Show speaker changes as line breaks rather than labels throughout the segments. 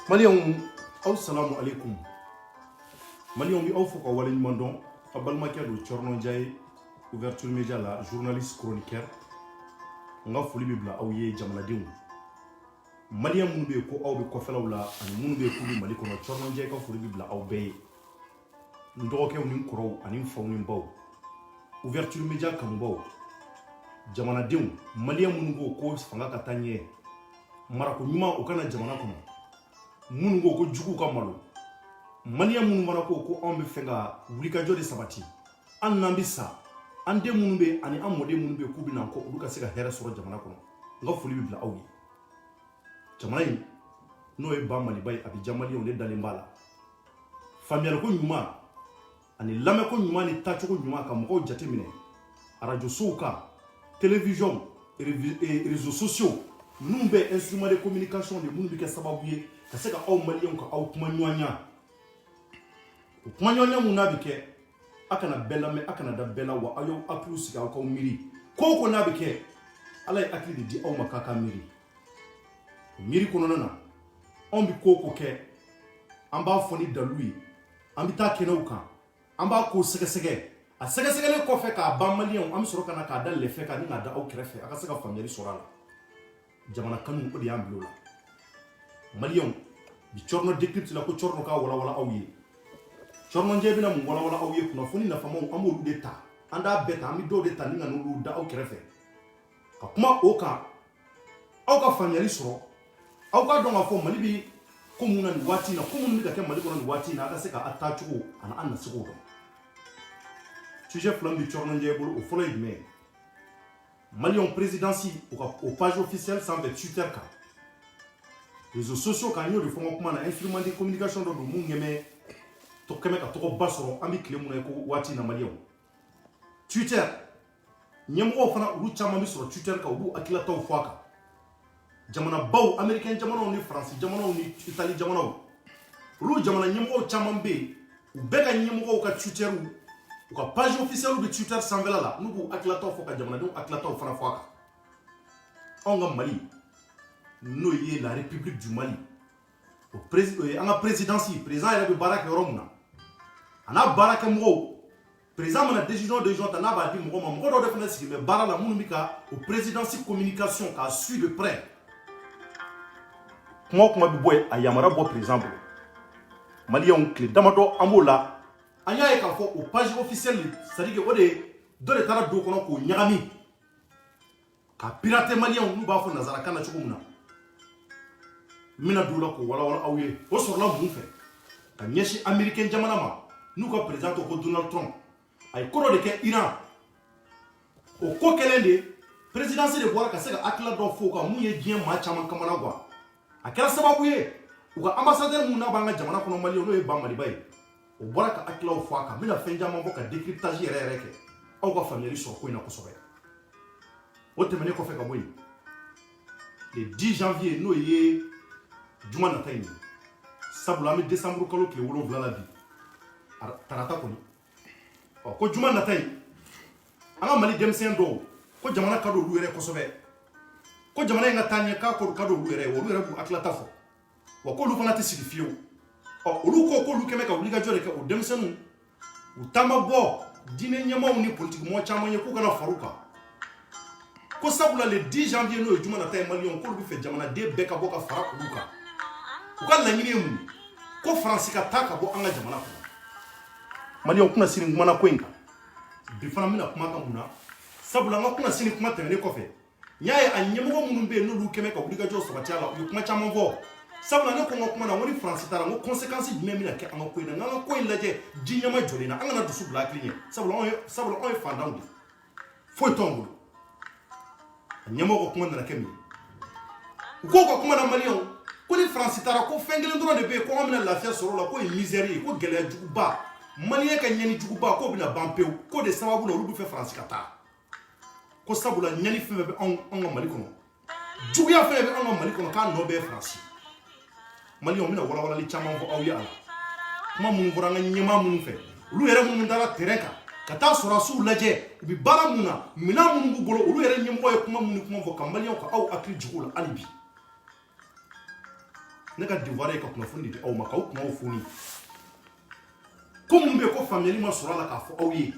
Malion, assalamu alaikum. Malion, bi awfo ko wala mandon abal makado chorno jay ouverture média la journaliste chroniqueur nga fuli bibla aw ye jamana diw Malion mun be ko aw be ko felaw la an mun be ko mali ko chorno jay ka fuli bibla aw be ndo ke woni ko ani fawni baw ouverture média kan baw jamana diw Malion mun go ko fanga katanye marako nyuma o kana jamana ko mun go ko jugu ka malo Malion mun mana ko on be fenga wulika jode sabati an nambisa an de mun be ani an mode mun be ku bina ko uluka se ka hera soro jamana ko nga fuli bibla awi jamana yi no e ba mali bay abi jamali on de dalimbala famiyal ko nyuma ani lame ko nyuma ni tacho ko nyuma ka mo jate mine radio souka télévision et réseaux sociaux numbe instrument de communication de mun bi ka sababuye ka se ka aw Malion ka aw kuma nyanya munabike akana bella me akana da bella wa ayo aklusi ka ko miri ko nabike alay akli di aw makaka miri kono nana on bi ko ke amba foni dalui ambi ta kenauka amba ko sege a sege le ko fe ka ba Malion am soro kana ka dal le fe ka ni ngada aw krefe aka sega family sorala jamana kanu ko di amblola Malion bi chorno decrypte la ko chorno ka wala awye chorno njebina mu wala awye kuna foni na famo amolu deta anda beta ami do deta ninga no da aw krefe ka kuma oka aw ka family soro aw ka donga fo mali bi ko muna ni wati na ko muna ka mali ko ni wati na aka se ka atachu ana anna siko do sujet flambe bi chorno njebulu o folo idme Malion présidentiel au page officielle sans Twitter ka réseaux sociaux ka nyo de fo kuma na instrument de communication do mu ngeme to keme ka to basoro ami kile mu ko wati na Malion Twitter nyemo fana ulu chama mi sur Twitter ka ulu akila taw faka jamana baw américain jamana ni france jamana ni italie jamana ulu jamana nyemo chama mbe ubeka nyemo ka Twitter ou ka page officielle de Twitter sanvela la nubu akila taw faka jamana do akila taw fana faka onga Mali no yé la République du Mali au président il a Barak Yoromna ana Barak mo président na décision de gens na ba di mo do defena si mais bara la munumika au présidentiel communication ka suit de près kuma bi boy ayamara bo président Malion clé damado amola anya e ka fo au page officielle c'est-à-dire que de tara do kono ko nyagami ka pirate Malion nu ba fo nazara kana chukumna mina dula ko wala awye o sorla mu fe ka nyeshi américain jamana ma nu ko président ko Donald Trump ay koro de ke Iran o ko kelende présidentiel de boira ka se ka akla do fo ka mu ye dien ma chama kamana gwa akela sababu ye u ka ambassadeur mu na banga jamana ko Mali no e ba Mali bay o boira ka akla o fo ka mina fenja mo ka décryptage yere ke o ko family so ko ina ko sobe o temene ko fe ka boy le 10 janvier no ye juma na tayni sabula mi décembre kalo ke wolo vla la bi tarata ko ni ko juma na tay anga Mali demsen do ko jamana kado lu yere ko sobe ko jamana nga tanya ka ko kado lu yere wo lu yere bu atlata fo wa ko lu fana ti sidifiyo lu ko lu keme ka wulika jore ka o demsenu utama bo dine nyama ni politique mo chama ye ko kana faruka ko sabula le 10 janvier no juma na tay Malion ko lu fe jamana de beka boka fara luka uka la nyine mu ko France ka taka bo anga jamana ko Malion kuna sini ngumana ko inka bi fana mina kuma ka muna sabula nga kuna sini kuma tene ko fe nyaye anyemo mu mbe no lu keme ka wulika jo sabati ala yo kuma chama vo sabula ne ko kuma na woni France tara ngo conséquences bi memina ke anga ko ina nga ko ila je jinyama jolina anga na dusu black ligne sabula on fandang foi tombo nyemo ko kuma na kemi ko kuma na Malion ko ni France tara ko fengelen dron de be ko amina lafiya soro la ko misère ko gele juguba Malien ka nyani juguba ko bina bampeu ko de sababu na rubu fe France kata ko sabula nyani fe be on Mali kono juguya fe be on Mali kono ka no be France Malion mina wala li chama fo awya ala kuma mun goranga nyema mun fe lu yere mun dara tereka kata sora su laje bi bara muna mina mun bu bolo lu yere nyembo e kuma mun kuma fo ka Malion ka aw akri jugula alibi ne ka devoir ye ka kunnafoni di aw ma k'aw kumaw foni ko mun bɛ ko faamuyali ma sɔrɔ a la k'a fɔ aw ye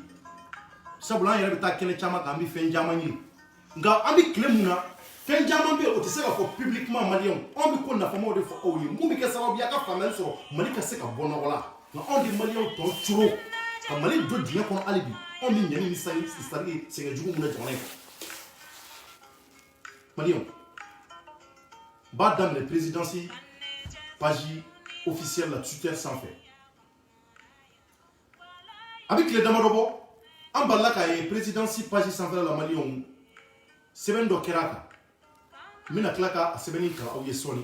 sabula an yɛrɛ bɛ taa kɛnɛ caman kan an bɛ fɛn caman ɲini nka an bɛ tile mun na fɛn caman bɛ yen o tɛ se ka fɔ publiquement maliyɛnw anw bɛ ko nafamaw de fɔ aw ye mun bɛ kɛ sababu ye a ka faamuyali sɔrɔ mali ka se ka bɔ nɔgɔ la nka anw de maliyɛnw tɔ coro ka mali don dingɛ kɔnɔ hali bi anw bɛ ɲɛni ni c'est-à-dire sɛgɛn jugu mun na jamana in kan maliyɛnw b'a daminɛ présidence page officielle la Twitter sanfɛ a bɛ tile damadɔ bɔ an balila k'a ye présidence page sanfɛla la maliyɛnw sɛbɛnni dɔ kɛra a kan n bɛna tila ka a sɛbɛnni kalan aw ye sɔɔni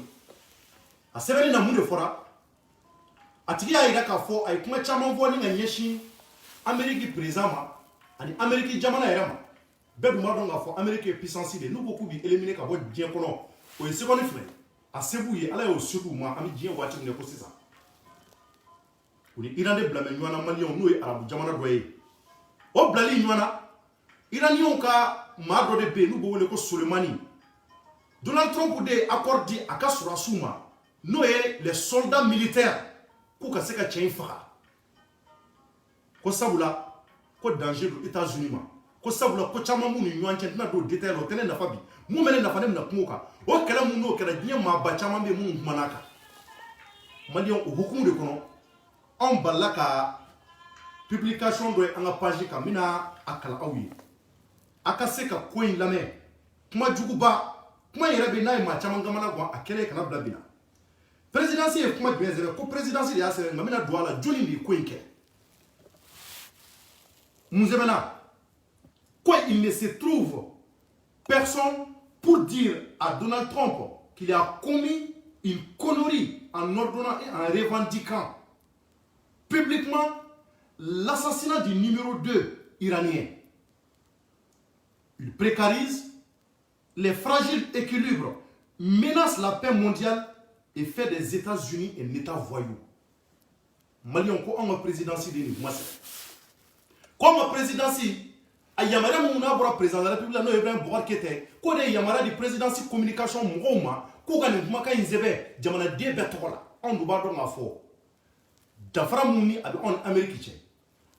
a sɛbɛnni na mun de fɔra a tigi y'a yira k'a fɔ a ye kuma caman fɔ ni ka ɲɛsin Amérique président ma ani Amérique jamana yɛrɛ ma bɛɛ dun b'a dɔn k'a fɔ Amérique ye puissance de n'u ko k'u bɛ éliminer ka bɔ diɲɛ kɔnɔ o ye seconde filɛ a se b'u ye ala y'o se b'u ma an bɛ diɲɛ waati min na ko sisan u ni Iran de bila mɛ ɲɔgɔn na maliyɛnw n'o ye arabu jamana dɔ ye o bilali ɲɔgɔn na Iraniyɛnw ka maa dɔ de bɛ yen n'u b'o wele ko Soleimani Donald Trump de ye accord di a ka sɔrɔdasiw ma n'o ye les soldats militaires k'u ka se ka cɛ in faga ko sabula ko danger don États-Unis ma ko sabula ko caman b'u ni ɲɔgɔn cɛ n tɛna don détail la o tɛ ne nafa bi mun bɛ ne nafa ne bɛna kuma o kan o kɛlɛ mun n'o kɛra diɲɛ maaba caman bɛ yen minnu kumana a kan maliyɛnw o hukumu de kɔnɔ anw balila ka publication dɔ ye an ka page kan n bɛna a kalan aw ye a ka se ka ko in lamɛn kuma juguba kuma yɛrɛ bɛ n'a ye maa caman kamana gan a kɛlɛ kana bila binna présidence ye kuma jumɛn sɛbɛn ko présidence de y'a sɛbɛn nka n bɛna don a la joli de ye ko in kɛ mun sɛbɛnna ko il ne se trouve personne pour dire à Donald Trump qu'il a commis une connerie en ordonnant et en revendiquant publiquement l'assassinat du numéro 2 iranien. Il précarise les fragiles équilibres, menace la paix mondiale et fait des États-Unis un État voyou. Malien ko an présidence de ni massa. Comme présidence a yamara mun na bora président de la République no Ibrahim Boubacar Keïta ko de yamara di présidence communication mɔgɔw ma ko ka nin kumakan in sɛbɛn jamanaden bɛɛ tɔgɔ la anw dun b'a dɔn k'a fɔ dafara mun ni a bɛ anw ni Amérique cɛ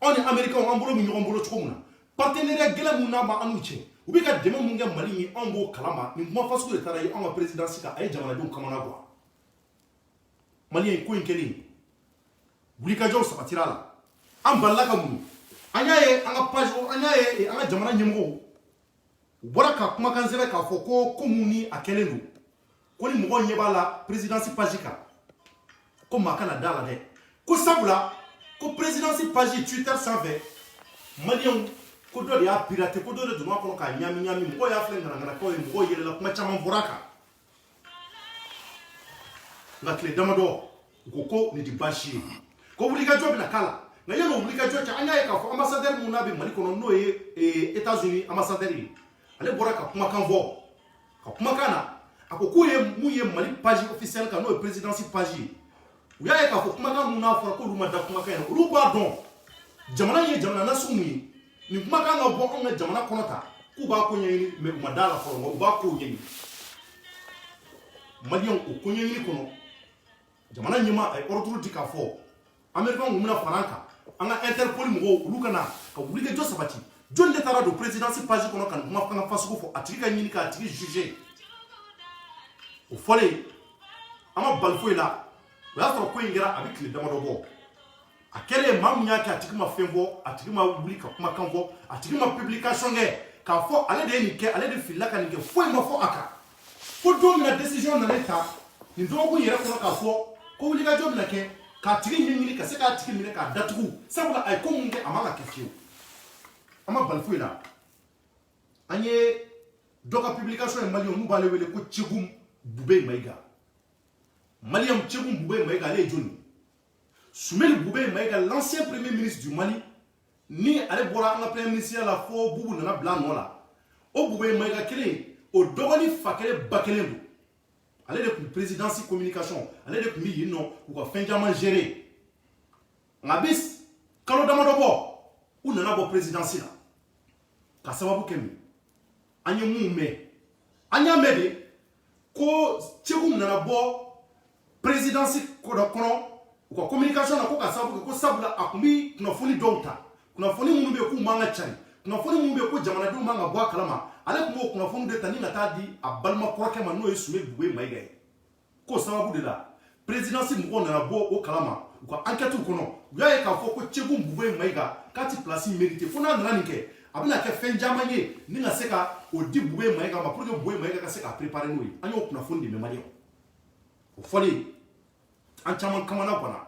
anw ni Américains an bolo bɛ ɲɔgɔn bolo cogo min na partenariat gɛlɛn mun n'a ma an n'u cɛ u bɛ ka dɛmɛ mun kɛ Mali ye anw b'o kalama nin kuma fasugu de taara ye anw ka présidence kan a ye jamanadenw kamana gan Maliyɛn ko in kɛlen wulikajɔw sabatira a la an balila ka mun an y'a ye an ka page an y'a ye an ka jamana ɲɛmɔgɔw u bɔra ka kumakan sɛbɛn k'a fɔ ko mun ni a kɛlen don ko ni mɔgɔw ɲɛ b'a la présidence page kan ko maa kana da la dɛ ko sabula ko présidence page Twitter sanfɛ maliyɛnw ko dɔ de y'a pirater ko dɔ de donn'a kɔnɔ k'a ɲami mɔgɔw y'a filɛ ŋanaŋanakaw ye mɔgɔw yɛlɛla kuma caman fɔra a kan nka tile damadɔ u ko nin tɛ baasi ye ko wulikajɔ bɛna k'a la nka yanni o wulikajɔ cɛ an y'a ye k'a fɔ ambassadeur mun n'a bɛ Mali kɔnɔ n'o ye États-Unis ambassadeur ye ale bɔra ka kumakan fɔ ka kumakan na a ko k'u ye mun ye Mali page officielle kan n'o ye présidence page ye u y'a ye k'a fɔ kumakan mun n'a fɔra k'olu ma da kumakan in na olu b'a dɔn jamana ye jamana nasugu mun ye nin kumakan ka bɔ anw ka jamana kɔnɔ ta k'u b'a ko ɲɛɲini mais u ma da la fɔlɔ nka u b'a ko ɲɛɲini maliyɛnw o ko ɲɛɲini kɔnɔ jamana ɲɛmaa a ye ordre di k'a fɔ Américains kun bɛna fara an kan an ka Interpol mɔgɔw olu kana ka wulikajɔ sabati jɔn de taara don présidence page kɔnɔ ka nin kumakan fasugu fɔ a tigi ka ɲini k'a tigi juger o fɔlen an ma bali foyi la o y'a sɔrɔ ko in kɛra a bɛ tile damadɔ bɔ a kɛlen maa mun y'a kɛ a tigi ma fɛn fɔ a tigi ma wuli ka kumakan fɔ a tigi ma publication kɛ k'a fɔ ale de ye nin kɛ ale de filila ka nin kɛ foyi ma fɔ a kan fo don min na décision nana ta nin dɔgɔkun yɛrɛ kɔnɔ k'a fɔ ko wulikajɔ bɛna kɛ k'a tigi ɲɛɲini ka se k'a tigi minɛ k'a datugu sabula a ye ko mun kɛ a man ka kɛ fiyewu an ma bali foyi la an ye dɔ ka publication ye maliyɛnw n'u b'ale wele ko Tchegum Boubé Maïga maliyɛnw Tchegum Boubé Maïga ale ye jɔnni Soumeli Boubé Maïga l'ancien premier ministre du Mali ni ale bɔra an ka premier ministre la fo Boubou nana bila a nɔ la o Boubé Maïga kelen o dɔgɔnin fa kelen ba kelen don ale de tun présidence communication ale de tun bɛ yen nɔ u ka fɛn caman gérer nka bi kalo damadɔ bɔ u nana bɔ présidence la ka sababu kɛ min an ye mun mɛn an y'a mɛn de ko Tchegum nana bɔ présidence kono ko communication na ko ka sabu ko sabula akumbi kunafuni donta kunafuni mungu be ku manga chari kunafuni mungu be ku jamana du manga bwa kalama ale ko kunafuni de tani na tadi abalma kroke ma no yesume buwe maiga ko sababu de la présidence mungu na bo o kalama ko enquête kono yaye ka fo ko chegu buwe maiga kati place mérité fona na ninke abina ke fenjamanye ni na seka o di buwe maiga ma pour que buwe maiga ka seka préparer nous anyo kunafuni de memali o foli an caman kamana kɔnɔ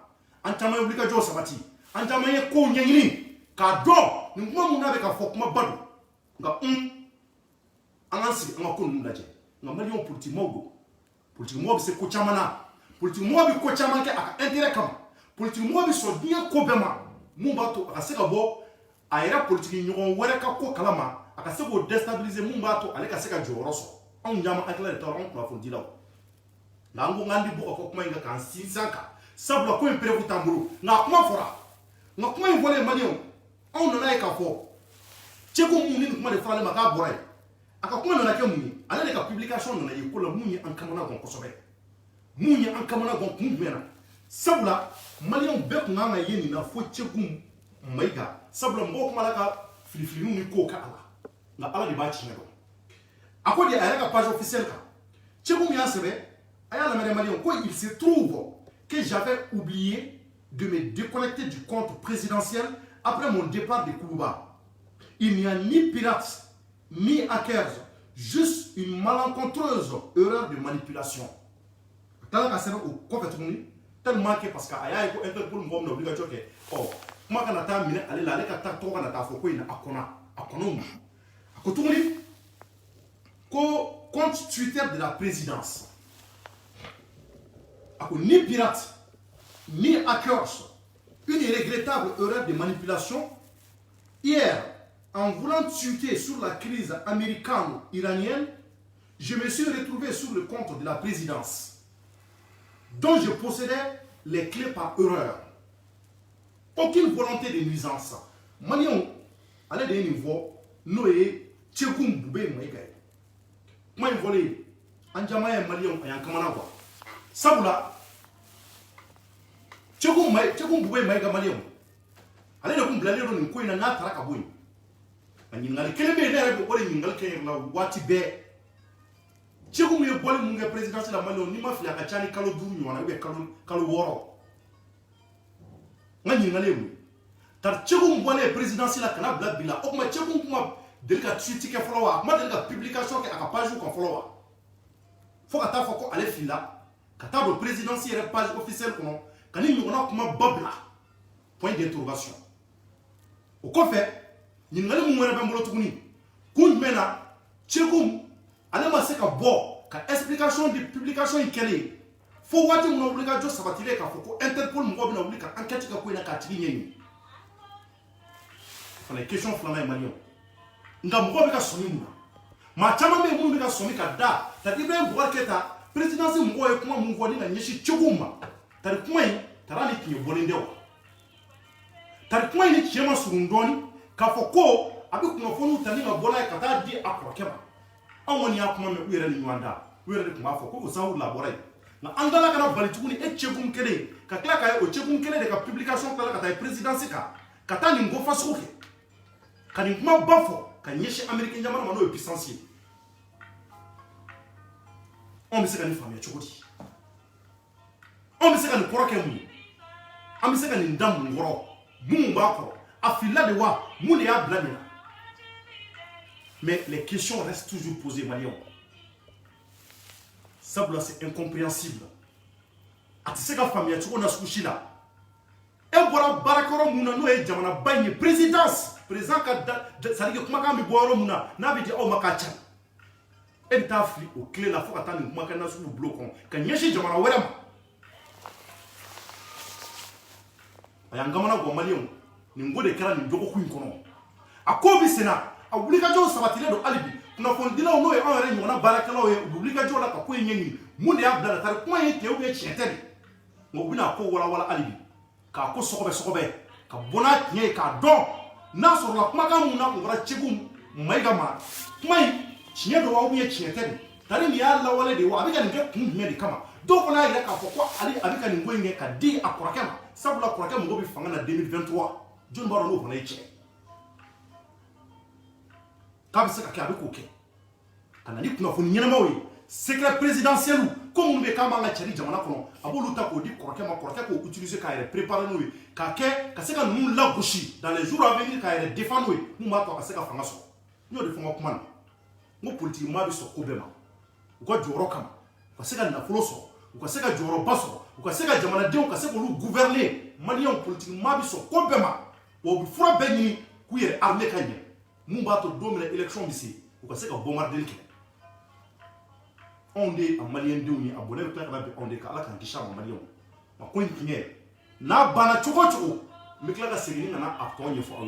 an caman ye wulikajɔ sabati an caman ye kow ɲɛɲini k'a dɔn nin kuma mun n'a bɛ ka fɔ kuma ba don nka an k'an sigi an ka ko ninnu lajɛ nka maliyɛnw politikimɔgɔw don politikimɔgɔ bɛ se ko caman na politikimɔgɔ bɛ ko caman kɛ a ka intérêt kama politikimɔgɔ bɛ sɔn diɲɛ ko bɛɛ ma mun b'a to a ka se ka bɔ a yɛrɛ politikiɲɔgɔn wɛrɛ ka ko kalama a ka se k'o déstabiliser mun b'a to ale ka se ka jɔyɔrɔ sɔrɔ anw ɲama hakilila de tɔɔrɔ anw kunnafonidilaw nka an ko k'an di bɔ ka fɔ kuma in kan k'an sinsin kan sabula ko in perewu t'an bolo nka a kuma fɔra nka kuma in fɔlen maliyɛnw anw nana ye k'a fɔ cɛko mun ni nin kuma de fɔralen ma k'a bɔra yen a ka kuma nana kɛ mun ye ale de ka publication nana ye ko la mun ye an kamana gan kosɛbɛ mun ye an kamana gan kun jumɛn na sabula maliyɛnw bɛɛ tun kan ka ye nin na fo cɛko mayiga sabula mɔgɔw kuma la ka filifiliniw ni kow kɛ a la nka ala de b'a tiɲɛ dɔn a ko de a yɛrɛ ka page officielle kan cɛko min y'a sɛbɛn il se trouve que j'avais oublié de me déconnecter du compte présidentiel après mon départ de Koulouba. Il n'y a ni pirates, ni hackers, juste une malencontreuse erreur de manipulation. Tellement que parce qu'il y a un Interpol qui est obligatoire que oh, moi quand on a mis aller là, les quatre tours quand on a fait quoi, il a akona. Akotuni, compte Twitter de la présidence. Ni pirates, ni hackers, une regrettable erreur de manipulation. Hier, en voulant chuter sur la crise américano-iranienne, je me suis retrouvé sur le compte de la présidence, dont je possédais les clés par erreur. Aucune volonté de nuisance. Manion, allez de niveau, Noé, Tchekoum Boubé Maïgaï. Moi, je voulais, en Jamaï Malion et en Kamanagua. Sabula, Tchekoum Boubé Maïga Malion. Allez de Kumblaler on une coin à Natrakaboui. And you n'allez qu'elle est là pour aller in la Watibe. Tchekoum est bon, mon président de la Malion, ni ma fille à Kachani Kalodou, you want to Kaloworo. Nan n'allez où? Tar Tchekoum Boile présidentiel à Kana Black Bila, Okma Tchekoum de la tweet qui follow, moi de la publication qui a pas joué qu'on follow. Faut qu'à ta fois aller fila. Quand le présidentiel page officielle quand il nous a comme babla point d'interrogation au fait il n'y a pas de monde qui kun mena tchekum ale ma se ka bo ka explication de publication ikele fo wati mo obligation sabatile ka fo ko Interpol mo bi na obli ka enquête ka ko ina ka tigi nyeni fala question flama emanion nga mo bi ka somi mu ma chama me mu bi ka somi ka da ta Ibrahim Boubacar présidence mko e kuma mungo ni na nyeshi chuguma tari kuma yi tarani kinye bolinde wa tari kuma yi ni chema surundoni ka foko abi kuma fonu tani na bola ka ta di akrokema awoni akuma me uyere ni nwanda uyere kuma foko o sawu laborai na andala kana bali tukuni e chegum kele ka kla ka o chegum kele de ka publication kala ka ta présidence ka ta ni ngo fasuke ka ni kuma bafo ka nyeshi americain jamana mano e puissance on me sait qu'on est famille chokoti on me sait qu'on est koroke mu on me sait qu'on est ndam ngoro mu mbako afila de wa mu ne ya blamina mais les questions restent toujours posées Malion ça c'est incompréhensible atise ka famille choko na skushila e bora barakoro muna no e jamana banye présidence président ka ça dit kuma ka mi booro muna na bi di o makacha et tafli au clé la fois attendre moi quand sur le bloc quand nyeshi jamana werema ayangamana go malion ni ngode kala ni dogo ku inkono akobi sena abulika jo sabatile do alibi kuna fondila ono e onre nyona barakala o abulika jo la ka ko nyenyi munde ya bla tar kuma yete o be chieteli ngo bina ko wala alibi ka ko sokobe ka bona nye ka don na so la kuma ka muna ngora chegum maiga ma kuma chien do wa uye chien tani tani ni alla wale de wa abika nge kun me de kama Donc on a dit pourquoi aller avec un Ngouengé qui a dit à Korakema, ça vous l'a Korakema Ngobi Fangan en 2023. John Barono on a été. Comme ça qu'il y a avec OK. Quand on dit que nous avons une yénamaoui, secret présidentiel ou comme on veut quand on a tiré Jamana Kono, à bout l'outa qu'on dit Korakema Korakema utiliser quand il est préparé nous, quand c'est quand nous l'a gauchi dans les jours à venir quand il est défendu, nous m'attendons à ce qu'il fasse. Nous devons comment nous politiquement de ce problème. Ou quoi du rocam, ou c'est quand la foloso, ou quoi c'est quand du robasso, ou quoi c'est quand Jamana Dion, ou quoi c'est qu'on nous gouverner, Maliens politiquement de ce problème. Ou fura béni, qui est armé quand nous battons dominer l'élection ici, ou quoi c'est qu'on bombarde. On est en Malien de l'Union, abonné avec la on est à la candidature en Malien. Ma coin qui est, n'a pas choco, mais que la série n'a pas à une fois.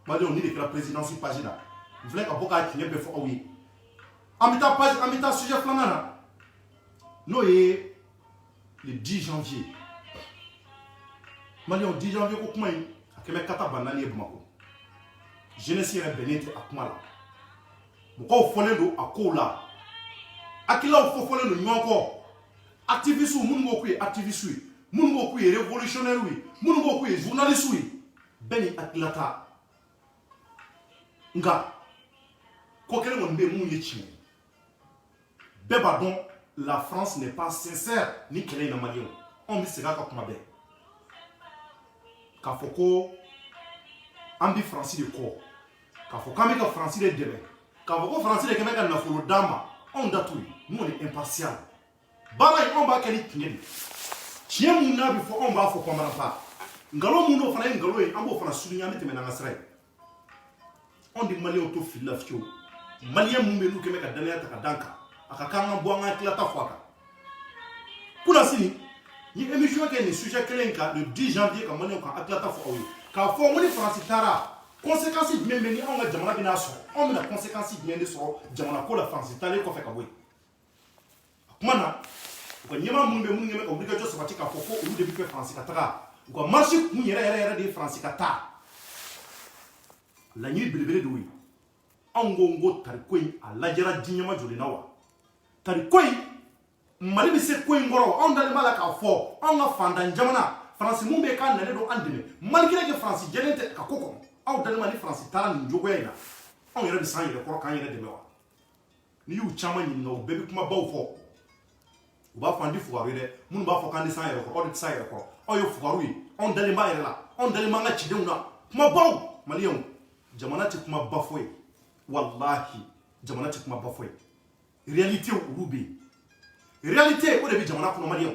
Malien, on est la présidence pagina. Vous voulez qu'à qui n'est pas fort, oui. Amita sujet flanana. Nous est le 10 janvier. Malien, 10 janvier, au moins, à Québec, Katabanani et Bamako. Jeunesse est bénéfique à Kumala. Pourquoi faut le à Kola? Akila faut le nous encore. Activiste ou moun beaucoup activiste oui. Moun beaucoup révolutionnaire oui. Moun beaucoup journaliste oui. Beni Akilata. Nga. Kokele mon be moun yechi. Beba donc la France n'est pas sincère ni qu'elle est dans Mali. On dit c'est là comme mabe. Kafoko ambi français de corps. Kafoko ambi français de demain. Quand vous français les Québécois n'a pas d'âme, on date nous on est impartial. Bala on va qu'elle est tient mon nabi faut on va faut pas mal pas. Ngalo muno fana ngalo e ambo fana souligner mais tena ngasrai. On dit Malien auto fil la fio. Malien mumbe nous Québécois dana ta danka. Akakanga boanga klata fwaka. Kuna sini ni émission qui est sujet kelenka le 10 janvier quand Malien quand aklata fwa oui. Quand faut on français tara. Conséquences bien menées on a jamana binaso on a conséquences bien de so jamana ko la France italien ko fait ka boy mana ko nyama mumbe mun nyama obligation sabati ka fofo ou début fait France ka taka ko marché mun yera de France ka ta la nuit belebele do wi angongo tar koy a lajara dinyama joli nawa tar koy mali bi se koy ngoro on dal mala ka fo on ga fanda jamana France mumbe kan na do andime malgré que France jelente ka koko aw dalima ni France tara ni jogo yana on yere bi san yere ko kan yere de mewa ni yu chama ni no bebi kuma baw fo u ba fandi fugaru de mun ba fo kan di san yere ko o de san yere ko o yo fugaru yi on dalima yere la on dalima nga chide una kuma baw maliyon jamana ti kuma bafoy wallahi jamana ti kuma bafoy réalité u rubi réalité o de bi jamana ko maliyon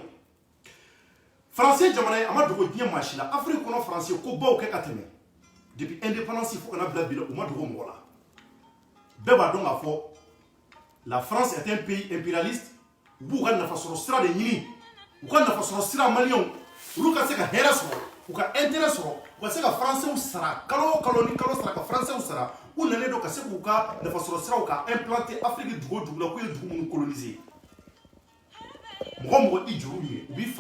français jamana amadu ko dinya machila afrique kono français ko baw ke kateme depuis l'indépendance, il faut qu'on a blabé au mois de Romola. Beba donc a fort. La France est un pays impérialiste. Où on a fait sur le de Nini. Où on a fait sur le Malion. Où on a fait que Héras, où on a intéressé, où on a fait que Français ou Sara. Calo Sara, Français ou Sara. Où on a donc fait qu'on a fait sur le où on a implanté l'Afrique du Gaulle, où on a colonisé. Moi, je suis dit, je suis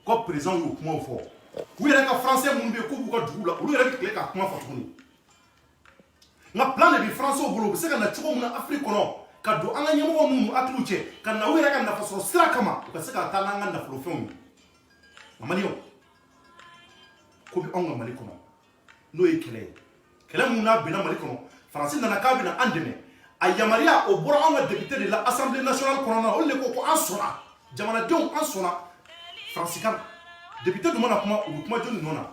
comme président, je suis fort. Oui, les Français m'ont dit que vous avez dit que vous avez dit que vous avez dit que plan de France au boulot, c'est que nous avons Afrique, quand nous avons Atlouche, quand nous avons fait Strakama, c'est que nous avons fait le film. Mamalion, comme on a Malikono, nous sommes clairs. Quel est mon abonnement Malikono? Français n'a pas bien andemé. Ayamaria au bord de député de l'Assemblée nationale, on le coco en sona. Jamana Dion en sona. Français. Député de mon appoint ou comment John Nona.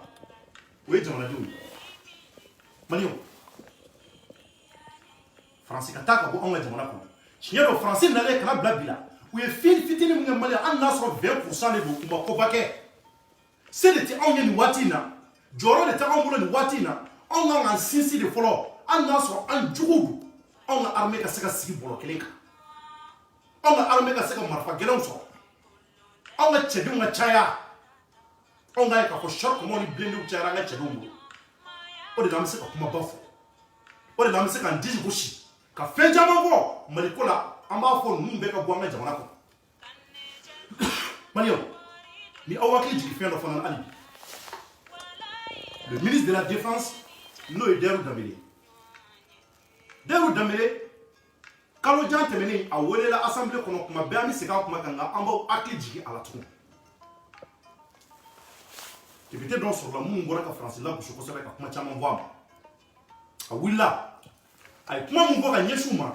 Oui, j'en ai dit. Malion. Français Kataka ou on va dire mon appoint. Chien le français n'allait qu'à la blabila. Où est fini mon malien en nasro 20% de vous, ou ma c'est le temps en watina. Joro le temps en boulot watina. On a un sinsi de follow. En nasro en jour. On a armé qu'à ce que c'est pour le Québec. On a armé qu'à ce que marfa gelonso. On a tchèdou ma chaya. On a un choc comme on est blindé ou tchara nga tchèdou. On est dans le sec comme bafo. On est dans le sec en 10 gauchi. Quand fait jamavo, malikola, en bas fond, nous beka boanga jamana. Malio, ni awaki qui fait l'offre Ali. Le ministre de la Défense, nous est Derou Damélé. Derou Damélé, kalo jan tɛmɛnen a welela assemblée kɔnɔ kuma bɛɛ an bɛ segin a kuma kan nka an b'aw hakili jigin a la tugun député dɔw sɔrɔla minnu bɔra ka faransi lagosi kosɛbɛ ka kuma caman fɔ a ma a wulila a ye kuma min fɔ ka ɲɛsin u ma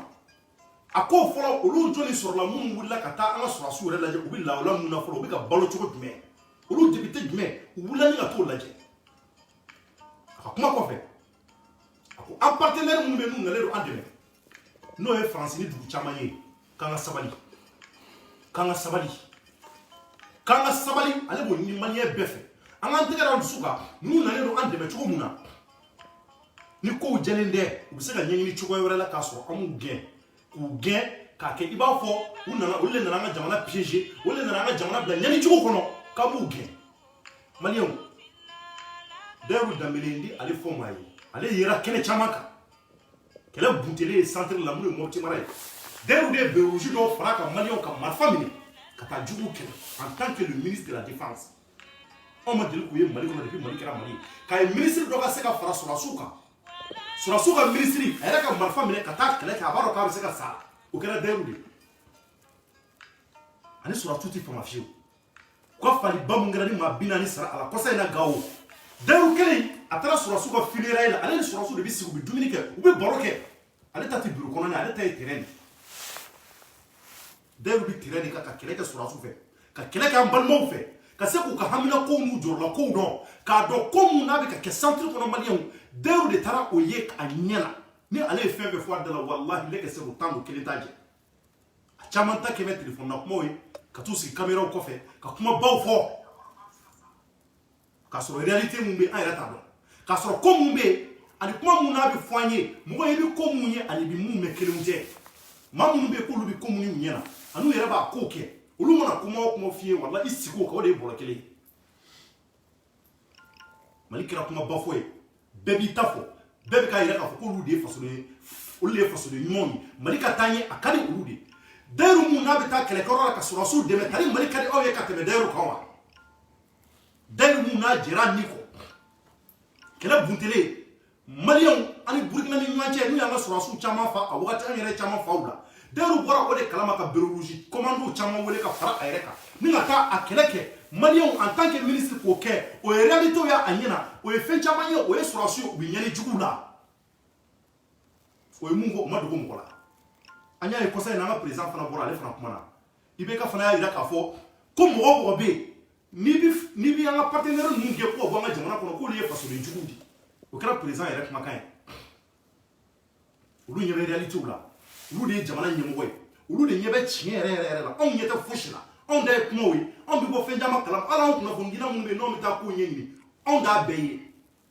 a ko fɔlɔ olu jɔnni sɔrɔla minnu wulila ka taa an ka sɔrɔdasiw yɛrɛ lajɛ u bɛ lahala min na fɔlɔ u bɛ ka balo cogo jumɛn olu député jumɛn u wulila ni ka t'o lajɛ a ka kuma kɔfɛ a ko an partenaire minnu bɛ n'u nalen don an dɛmɛ n'o ye faransi ni dugu caman ye k'an ka sabali k'an ka sabali k'an ka sabali ale b'o ɲini maliyɛn bɛɛ fɛ an k'an tɛgɛ da dusu kan n'u nalen don an dɛmɛ cogo min na ni kow jɛlen tɛ u bɛ se ka ɲɛɲini cogoya wɛrɛ la k'a sɔrɔ an b'u gɛn k'u gɛn k'a kɛ i b'a fɔ olu de nana an ka jamana piéger olu de nana an ka jamana bila ɲɛni cogo kɔnɔ k'an b'u gɛn maliyɛnw Dayiru Danbɛlɛ ndi ale fɔ maa ye ale yera kɛnɛ caman kan kɛlɛ buntɛlen ye centre la mun ye Mopti mara ye Dayiru de ye bérouge dɔw fara ka maliyɛnw ka marifa minɛ ka taa juguw kɛlɛ en tant que le ministre de la défense anw ma deli k'u ye Mali kɔnɔ depuis Mali kɛra Mali ye k'a ye ministre dɔ ka se ka fara sɔrɔdasiw kan sɔrɔdasiw ka ministre a yɛrɛ ka marifa minɛ ka taa kɛlɛ kɛ a b'a dɔn k'a bɛ se ka sa o kɛra Dayiru de ani sɔrɔdasiw tɛ fama fiyewu u ka faliba mun kɛra ni maa 40 sara a la kɔsa in na Gawo Dayiru kelen a taara sɔrɔdasiw ka funérailles la ale ni sɔrɔdasiw de bɛ sigi u bɛ dumuni kɛ u bɛ baro kɛ ale ta tɛ bureau kɔnɔna ale ta ye terrain Dayiru bɛ terrain de kan ka kɛlɛ kɛ sɔrɔdasiw fɛ ka kɛlɛ kɛ an balimaw fɛ ka se k'u ka hamina kow n'u jɔrɔla kow dɔn k'a dɔn ko mun n'a bɛ ka kɛ centre kɔnɔ maliyɛnw Dayiru de taara o ye a ɲɛ la ni ale ye fɛn fɛn fɔ a da la walahi ne ka se k'o tan don kelen t'a jɛ a caman ta kɛ bɛ téléphone na kumaw ye ka t'u sigi caméraw kɔfɛ ka kuma baw fɔ k'a sɔrɔ réalité mun bɛ an yɛrɛ t'a dɔn k'a sɔrɔ ko mun bɛ yen ani kuma mun n'a bɛ fɔ an ye mɔgɔ ye bɛ ko mun ye ani bi mun mɛ kelenw tɛ maa minnu bɛ yen k'olu bɛ ko minnu ɲɛ na ani u yɛrɛ b'a kow kɛ olu mana kuma o kuma f'i ye walahi i sigi o kan o de ye bɔrɔ kelen ye Mali kɛra kuma ba fɔ ye bɛɛ b'i ta fɔ bɛɛ bɛ k'a yɛrɛ k'a fɔ k'olu de ye fasoden ye olu de ye fasoden ɲumanw ye Mali ka taa ɲɛ a ka di olu de Dayiru mun n'a bɛ taa kɛlɛkɛyɔrɔ la ka sɔrɔdasiw dɛmɛ tari Mali ka di aw ye ka tɛmɛ Dayiru kan wa Dayiru mun n'a jɛra ni kɔ kɛlɛ buntɛlen maliyɛnw ani Burukina ni ɲɔgɔn cɛ n'u y'an ka sɔrɔdasiw caman fa a wagati an yɛrɛ caman faw la Dayiru bɔra o de kalama ka bureau rouge commando caman wele ka fara a yɛrɛ kan ni ka taa a kɛlɛ kɛ maliyɛnw en tant que ministre k'o kɛ o ye réalité ye a ɲɛna o ye fɛn caman ye o ye sɔrɔdasiw u bɛ ɲɛni juguw la o ye mun fɔ o ma dogo mɔgɔ la an y'a ye kɔsa in na an ka président fana bɔra ale fana kumana IBK fana y'a jira k'a fɔ ko mɔgɔ o mɔgɔ bɛ yen n'i bɛ an ka partenaire ninnu gɛn k'o bɔ an ka jamana kɔnɔ k'olu ye fasoden juguw de o kɛra président yɛrɛ kumakan ye olu ɲɛ bɛ réalité la olu de ye jamana ɲɛmɔgɔ ye olu de ɲɛ bɛ tiɲɛ yɛrɛ yɛrɛ la anw ɲɛ tɛ fosi la anw da ye kumaw ye anw bɛ bɔ fɛn caman kalama hali anw kunnafonidila minnu bɛ yen n'anw bɛ taa kow ɲɛɲini anw t'a bɛɛ ye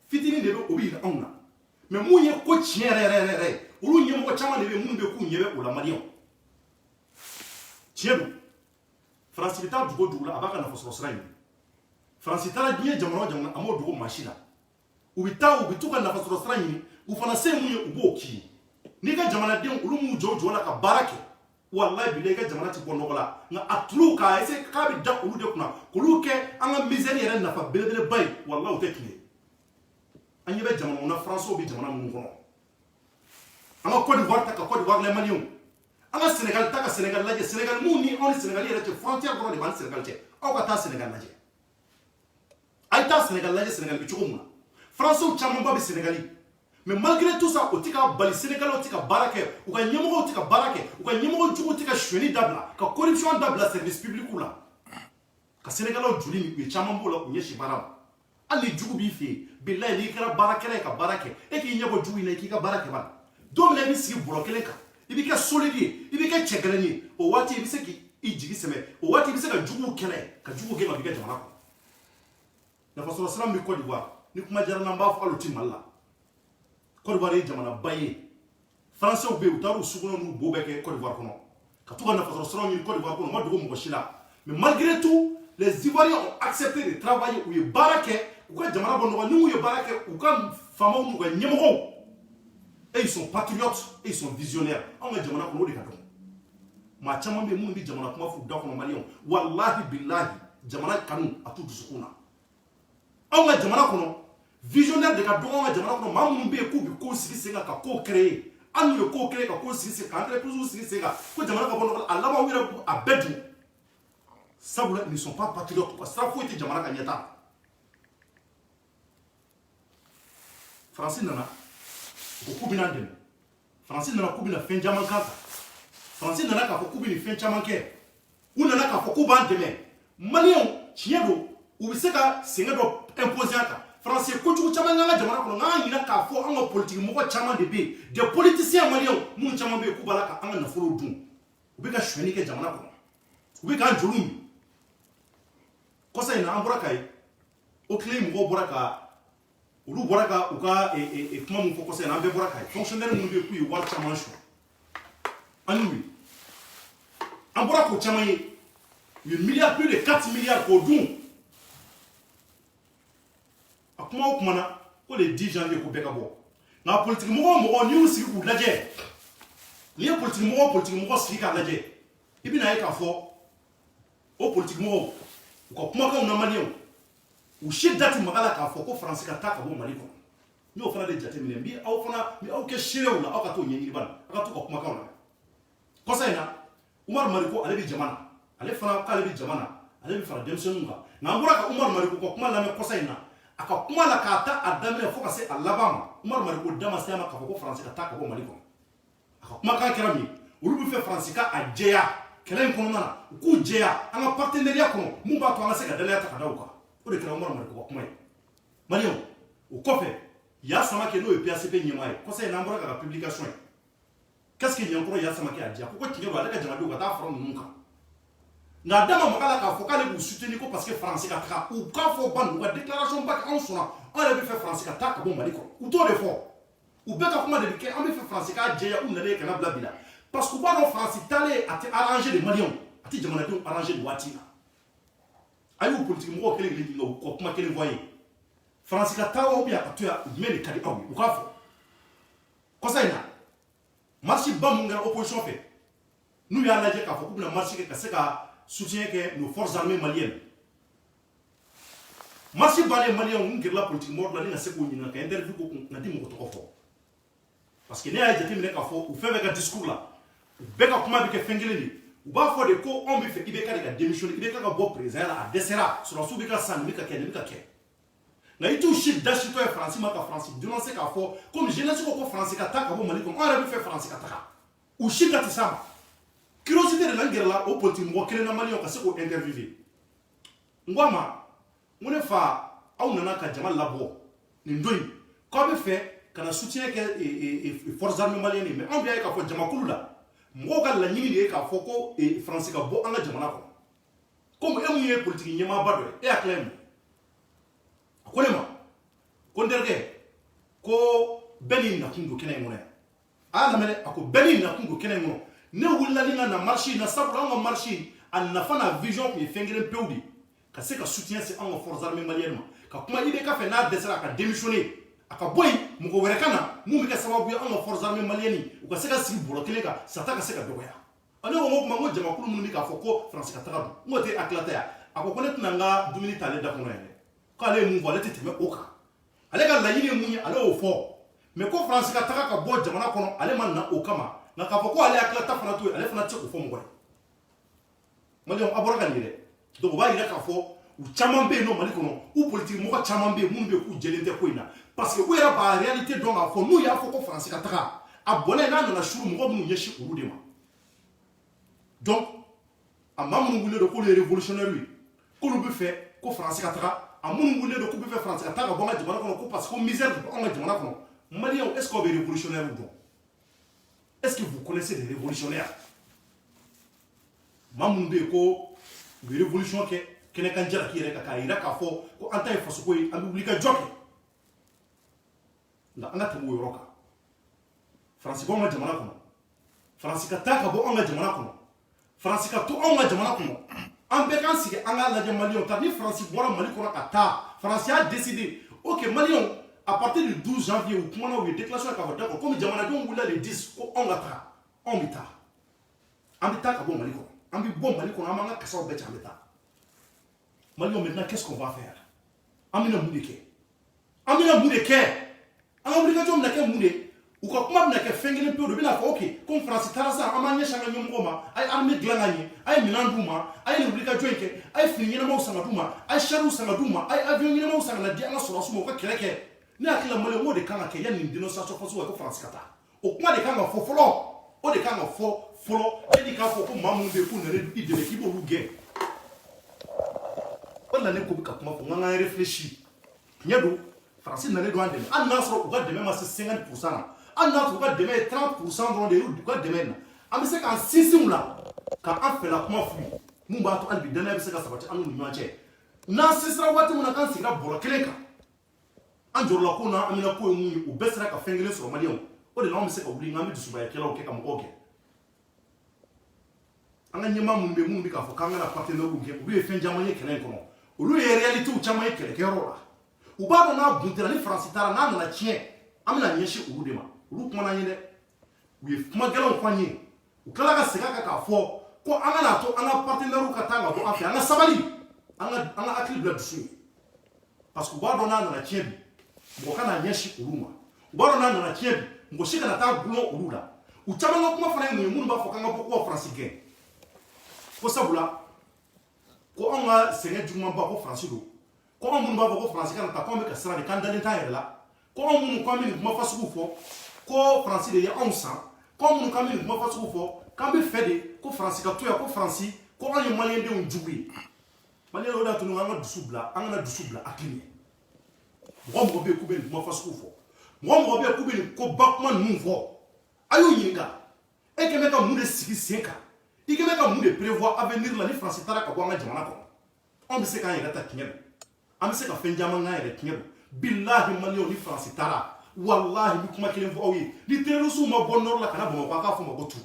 fitinin de bɛ o bɛ yira anw na mais mun ye ko tiɲɛ yɛrɛ yɛrɛ ye olu ɲɛmɔgɔ caman de bɛ yen minnu bɛ k'u ɲɛ bɛ o la maliyɛnw tiɲɛ don faransi bɛ taa dugu o dugu la a b'a ka nafasɔrɔ sira ɲini faransi taara diɲɛ jamana o jamana a m'o dogo maa si la u bɛ taa u bɛ t'u ka nafasɔrɔ sira ɲini u fana se mun ye u b'o k'i ye n'i ka jamanadenw olu m'u jɔ o jɔ la ka baara kɛ wallahi bilahi ka jamana tɛ bɔ nɔgɔ la nka a tulu k'a essayer k'a bɛ da olu de kunna k'olu kɛ an ka misère yɛrɛ nafa belebeleba ye wallahi o tɛ tile an ɲɛ bɛ jamana mun na français bɛ jamana minnu kɔnɔ an ka Côte d'Ivoire ta ka Côte d'Ivoire les maliyɛnw an ka Sénégal ta ka Sénégal lajɛ Sénégal mun ni anw ni Sénégal yɛrɛ cɛ frontière dɔrɔn de b'an ni Sénégal cɛ aw ka taa Sénégal lajɛ a ye taa Sénégal lajɛ Sénégal bɛ cogo min na français camanba bɛ Sénégal mais malgré tout ça o tɛ ka bali Sénégalais tɛ ka baara kɛ u ka ɲɛmɔgɔw tɛ ka baara kɛ u ka ɲɛmɔgɔ jugu tɛ ka sonyani dabila ka corruption dabila service public la ka Sénégalais joli min u ye caman b'o la k'u ɲɛsin baara ma hali ni jugu b'i fɛ yen bilahi n'i kɛra baarakɛla ye ka baara kɛ e k'i ɲɛ bɔ jugu in na i k'i ka baara kɛ bani don min na i bɛ sigi bɔrɔ kelen kan i bɛ kɛ solide ye i bɛ kɛ cɛ gɛlɛn ye o waati i bɛ se k'i jigi sɛmɛ o waati i bɛ se ka juguw kɛlɛ ka juguw gɛn ka b'i ka jamana kɔnɔ nafasɔrɔ sira min bɛ Côte d'Ivoire ni kuma diyara n'an b'a fɔ hali o tɛ Mali la Côte d'Ivoire ye jamanaba ye français bɛ yen u taara u sugunɛ n'u bo bɛɛ kɛ Côte d'Ivoire kɔnɔ ka to ka nafasɔrɔ siraw ɲini Côte d'Ivoire kɔnɔ u ma dogo mɔgɔ si la mais malgré tout les Ivoiriens ont accepté de travailler u ye baara kɛ u ka jamana bɔ nɔgɔ ni u ye baara kɛ u ka faamaw n'u ka ɲɛmɔgɔw et ils sont patriotes et ils sont visionnaires anw ka jamana kɔnɔ o de ka dɔgɔ maa caman bɛ yen minnu bɛ jamana kuma f'u da kɔnɔ maliyɛnw wallahi billahi jamana kanu a t'u dusukun na anw ka jamana kɔnɔ visionnaire de ka dɔgɔ anw ka jamana kɔnɔ maa minnu bɛ yen k'u bɛ kow sigi sen kan ka kow créer an ye ko kelen ka ko sigi ka entreprise sigi sen kan ko jamana ka bɔ nɔgɔ la a laban u yɛrɛ a bɛɛ dun sabula ils ne sont pas patriotes quoi sira foyi tɛ jamana ka ɲɛta Faransi nana ko k'u bɛna dɛmɛ Faransi nana k'u bɛna fɛn caman k'a kan Faransi nana k'a fɔ k'u bɛ nin fɛn caman kɛ u nana k'a fɔ k'u b'an dɛmɛ maliyɛnw tiɲɛ don u bɛ se ka sɛgɛn dɔ imposer an kan Faransi kojugu caman k'an ka jamana kɔnɔ nk'an ɲinɛ k'a fɔ an ka politiki mɔgɔ caman de bɛ yen des politiciens maliyɛnw minnu caman bɛ yen k'u b'a la ka an ka nafolo dun u bɛ ka sonyɛli kɛ jamana kɔnɔ u bɛ k'an joliw min kɔsa in na an bɔra ka ye o tile mɔgɔw bɔra ka olu bɔra ka u ka kuma min fɔ kɔsa in na an bɛɛ bɔra ka ye fonctionnaire minnu bɛ yen k'u ye wari caman sɔrɔ an y'u ye an bɔra k'o caman ye u ye milliards plus de 4 milliards k'o dun a kuma o kuma na ko le 10 janvier ko bɛɛ ka bɔ nka politiki mɔgɔ o mɔgɔ n'i y'u sigi k'u lajɛ n'i ye politiki mɔgɔ sigi k'a lajɛ i bɛna ye k'a fɔ o politiki mɔgɔw u ka kumakanw na maliyɛnw u si da tɛ maga la k'a fɔ ko Faransi ka taa ka bɔ Mali kɔnɔ n y'o fana de jateminɛ n bɛ aw kɛ seerew la aw ka t'o ɲɛɲini bani aw ka t'u ka kumakanw na kɔsa in na Umaru Mariko ale bɛ jama na ale fana k'ale bɛ jama na ale bɛ fara denmisɛnninw kan nka an bɔra ka Umaru Mariko ka kuma lamɛn kɔsa in na a ka kuma la k'a ta a daminɛ fo ka se a laban ma Umaru Mariko da ma se a ma k'a fɔ ko Faransi ka taa ka bɔ Mali kɔnɔ a ka kumakan kɛra min ye olu bɛ fɛ Faransi ka a jɛya kɛlɛ in kɔnɔna na u k'u jɛya an ka partenariat kɔnɔ mun b'a to an ka se ka danaya ta ka da u kan o de kɛra Umaru Mariko ka kuma ye maliyɛnw o kɔfɛ Ya Samake n'o ye PACP ɲɛmaa ye kɔsa in na an bɔra k'a ka publication ye qu'est-ce que Ɲankɔrɔ Ya Samake a di a ko tiɲɛ don ale ka jamanadenw ka taa fara ninnu kan nka a da ma maga la k'a fɔ k'ale b'u soutenir ko parce que Faransi ka taga u k'a fɔ ban u ka déclaration ba kɛ anw sɔnna an yɛrɛ bɛ fɛ Faransi ka taa ka bɔ Mali kɔnɔ u t'o de fɔ u bɛɛ ka kuma de bɛ kɛ an bɛ fɛ Faransi k'a jɛya u nalen kana bila bi la parce que u b'a dɔn Faransi taalen a tɛ arranger de maliyɛnw a tɛ jamanadenw arranger de waati la a y'u politiki mɔgɔw kelen kelen ɲininka u ka kuma kelen fɔ an ye Faransi ka taa ou bien a ka to yan jumɛn de ka di aw ye u k'a fɔ kɔsa in na marche ba mun kɛra opposition fɛ n'u y'a lajɛ k'a fɔ k'u bɛna marche kɛ ka se ka soutien kɛ nos forces armées maliennes marche bannen maliyɛnw n gɛrɛla politiki mɔgɔw la ni ka se k'o ɲininka ka interview ko kun na di mɔgɔ tɔgɔ fɔ parce que ne y'a jateminɛ k'a fɔ u fɛn fɛn ka discours la u bɛɛ ka kuma bɛ kɛ fɛn kelen de u b'a fɔ de ko anw bɛ fɛ IBK de ka démissionner IBK ka bɔ président la a dɛsɛra sɔrɔdasiw bɛ ka san nin bɛ ka kɛ nin bɛ ka kɛ nka i t'u si dasitɔ ye Faransi ma ka Faransi dénoncer k'a fɔ komi jeunesse ko Faransi ka taa ka bɔ Mali kɔnɔ an yɛrɛ bɛ fɛ Faransi ka taga u si da tɛ s'a ma curiosité de la n gɛrɛla o politiki mɔgɔ kelen na maliyɛnw ka se k'o interviewer n ko a ma n ko ne fa aw nana ka jama labɔ nin don in k'aw bɛ fɛ ka na soutien kɛ forces armées maliennes ye mais anw bɛ ye k'a fɔ jamakulu la mɔgɔw ka laɲini de ye k'a fɔ ko Faransi ka bɔ an ka jamana kɔnɔ komi e mun ye politiki ɲɛmaaba dɔ ye e hakili ye mun a ko ne ma ko n terikɛ ko bɛɛ n'i nakun don kɛnɛ in kɔnɔ yan a y'a lamɛn dɛ a ko bɛɛ n'i nakun don kɛnɛ in kɔnɔ ne wulila ni ka na marche in na sabula an ka marche in a nafa n'a vision tun ye fɛn kelen pewu de ka se ka soutien se an ka forces armées maliennes ma ka kuma IBK fɛ n'a dɛsɛra a ka démissionner a ka bɔ yen mɔgɔ wɛrɛ ka na mun bɛ kɛ sababu ye an ka forces armées maliennes u ka se ka sigi bɔrɔ kelen kan sata ka se ka dɔgɔya ne ko n ko kuma n ko jamakulu minnu bɛ k'a fɔ ko Faransi ka taga don n ko tɛ hakilata ye a ko ne tɛna n ka dumuni ta ale da kɔnɔ yan dɛ k'ale ye mun fɔ ale tɛ tɛmɛ o kan ale ka laɲini ye mun ye ale y'o fɔ mais ko Faransi ka taga ka bɔ jamana kɔnɔ ale ma na o kama nka k'a fɔ ko ale hakilata fana to ye ale fana tɛ se k'o fɔ mɔgɔ ye maliyɛnw a bɔra ka nin ye dɛ donc o b'a yira k'a fɔ u caman bɛ yen nɔ Mali kɔnɔ u politiki mɔgɔ caman bɛ yen minnu bɛ yen k'u jɛlen tɛ ko in na parce que u yɛrɛ b'a réalité dɔn k'a fɔ n'u y'a fɔ ko Faransi ka taga a bɔnɛ n'a nana suru mɔgɔ minnu ɲɛsin olu de ma donc a maa minnu wililen don k'olu ye révolutionnaire ye k'olu bɛ fɛ ko Faransi ka taga a minnu wililen don k'u bɛ fɛ Faransi ka taa ka bɔ an ka jamana kɔnɔ ko parce que ko misère de bɛ an ka jamana kɔnɔ maliyɛnw est ce que aw bɛ révolutionnaire dɔn est ce que vous connaissez des révolutionnaires maa minnu bɛ yen ko u bɛ révolution kɛ kɛnɛkan jalaki yɛrɛ kan k'a yira k'a fɔ ko an ta ye fasoko ye an bɛ wuli ka jɔ kɛ nka an ka tɛmɛ o yɔrɔ kan Faransi bɔ an ka jamana kɔnɔ Faransi ka taa ka bɔ an ka jamana kɔnɔ Faransi ka to an ka jamana kɔnɔ an bɛɛ k'an sigi an k'a lajɛ maliyɛnw ta ni Faransi bɔra Mali kɔnɔ ka taa Faransi y'a décidé ok maliyɛnw à partir du 12 janvier u kumana u ye déclaration k'a fɔ d'accord komi jamanadenw wulila le 10 ko anw ka taga anw bɛ taa an bɛ taa ka bɔ Mali kɔnɔ an bɛ bɔ Mali kɔnɔ an b'an ka kasaw bɛɛ cɛ an bɛ taa maliyɛnw maintenant qu'est-ce qu'on va faire an bɛna mun de kɛ an bɛna mun de kɛ an ka wulikajɔ bɛna kɛ mun de u ka kuma bɛna kɛ fɛn kelen pewu de bɛna fɔ ok comme faransi taara sisan an b'an ɲɛsin an ka ɲɛmɔgɔ ma a ye armée dilan ka ɲɛ a ye minɛn d'u ma a ye nin wulikajɔ in kɛ a ye fini ɲɛnamaw san ka d'u ma a ye chariw san ka d'u ma a ye avion ɲɛnamaw san ka na di an ka sɔrɔdasiw ma u ka kɛlɛ kɛ ne hakili la maliyɛn o de kan ka kɛ yanni nin dénonciation fasugu ka ko faransi ka taa o kuma de kan ka fɔ fɔlɔ o de kan ka fɔ fɔlɔ yanni k'a fɔ ko maa minnu bɛ yen k'u nana i dɛmɛ k'i b'olu gɛn o de la ne ko bɛ ka kuma fɔ n k'an ka réfléchir tiɲɛ don faransi nalen don an dɛmɛ hali n'a sɔrɔ u ka dɛmɛ ma se 50% na hali n'a sɔrɔ u ka dɛmɛ ye 30% dɔrɔn de ye u ka dɛmɛ na an bɛ se k'an sinsin u la ka an fɛla kuma f'u ye mun b'a to hali bi danaya bɛ se ka sabati an n'u ni ɲɔgɔn cɛ n'an sinsira waati min na k'an sigira bɔrɔ kelen kan an jɔrɔla ko na an bɛna ko ye mun ye u bɛɛ sera ka fɛn kelen sɔrɔ maliyɛnw o de la anw bɛ se ka wuli n'an bɛ dusubayakɛlaw kɛ ka mɔgɔw kɛ an ka ɲɛmaa minnu bɛ yen minnu bɛ k'a fɔ k'an kana partenaires kɛ olu ye fɛn caman ye kɛlɛ in kɔnɔ olu ye réalités caman ye kɛlɛkɛyɔrɔ la u b'a dɔn n'a buntera ni faransi taara n'a nana tiɲɛ an bɛna ɲɛsin olu de ma olu kumana an ye dɛ u ye kuma gɛlɛnw fɔ an ye u tilala ka segin a kan k'a fɔ ko an kana to an ka partenaires ka taa ka bɔ an fɛ an ka sabali an ka hakili bila dusu ye parce que u b'a dɔn n'a nana tiɲɛ bi mɔgɔ kana ɲɛsin olu ma u b'a dɔn n'a nana tiɲɛ bi mɔgɔ si kana taa gulon olu la u caman ka kuma fana ye mun ye minnu b'a fɔ k'an ka bɔ ko faransi gɛn ko sabula ko anw ka sɛgɛn jugumanba ko faransi don ko anw minnu b'a fɔ ko faransi kana taa ko an bɛ ka siran de k'an dalen t'an yɛrɛ la ko anw minnu k'an bɛ nin kuma fasugu fɔ ko faransi de ye anw san ko anw minnu k'an bɛ nin kuma fasugu fɔ k'an bɛ fɛ de ko faransi ka to yan ko faransi ko anw ye maliyɛndenw jugu ye maliyɛn o de y'a to an ka dusu bila an kana dusu bila hakili ɲɛ mɔgɔ mɔgɔ bɛ yen k'u bɛ nin kuma fasugu fɔ mɔgɔ mɔgɔ bɛ yen k'u bɛ nin koba kuma ninnu fɔ a y'u ɲininka e kɛn bɛ ka mun de sigi sen kan i kɛn bɛ ka mun de prévoir avenir la ni faransi taara ka bɔ an ka jamana kɔnɔ anw bɛ se k'an yɛrɛ ta tiɲɛ don an bɛ se ka fɛn caman k'an yɛrɛ tiɲɛ don bilahi maliyɛnw ni faransi taara walahi n bɛ kuma kelen fɔ aw ye ni terroristes ma bɔ nord la ka na bamakɔ a k'a fɔ ma ko tu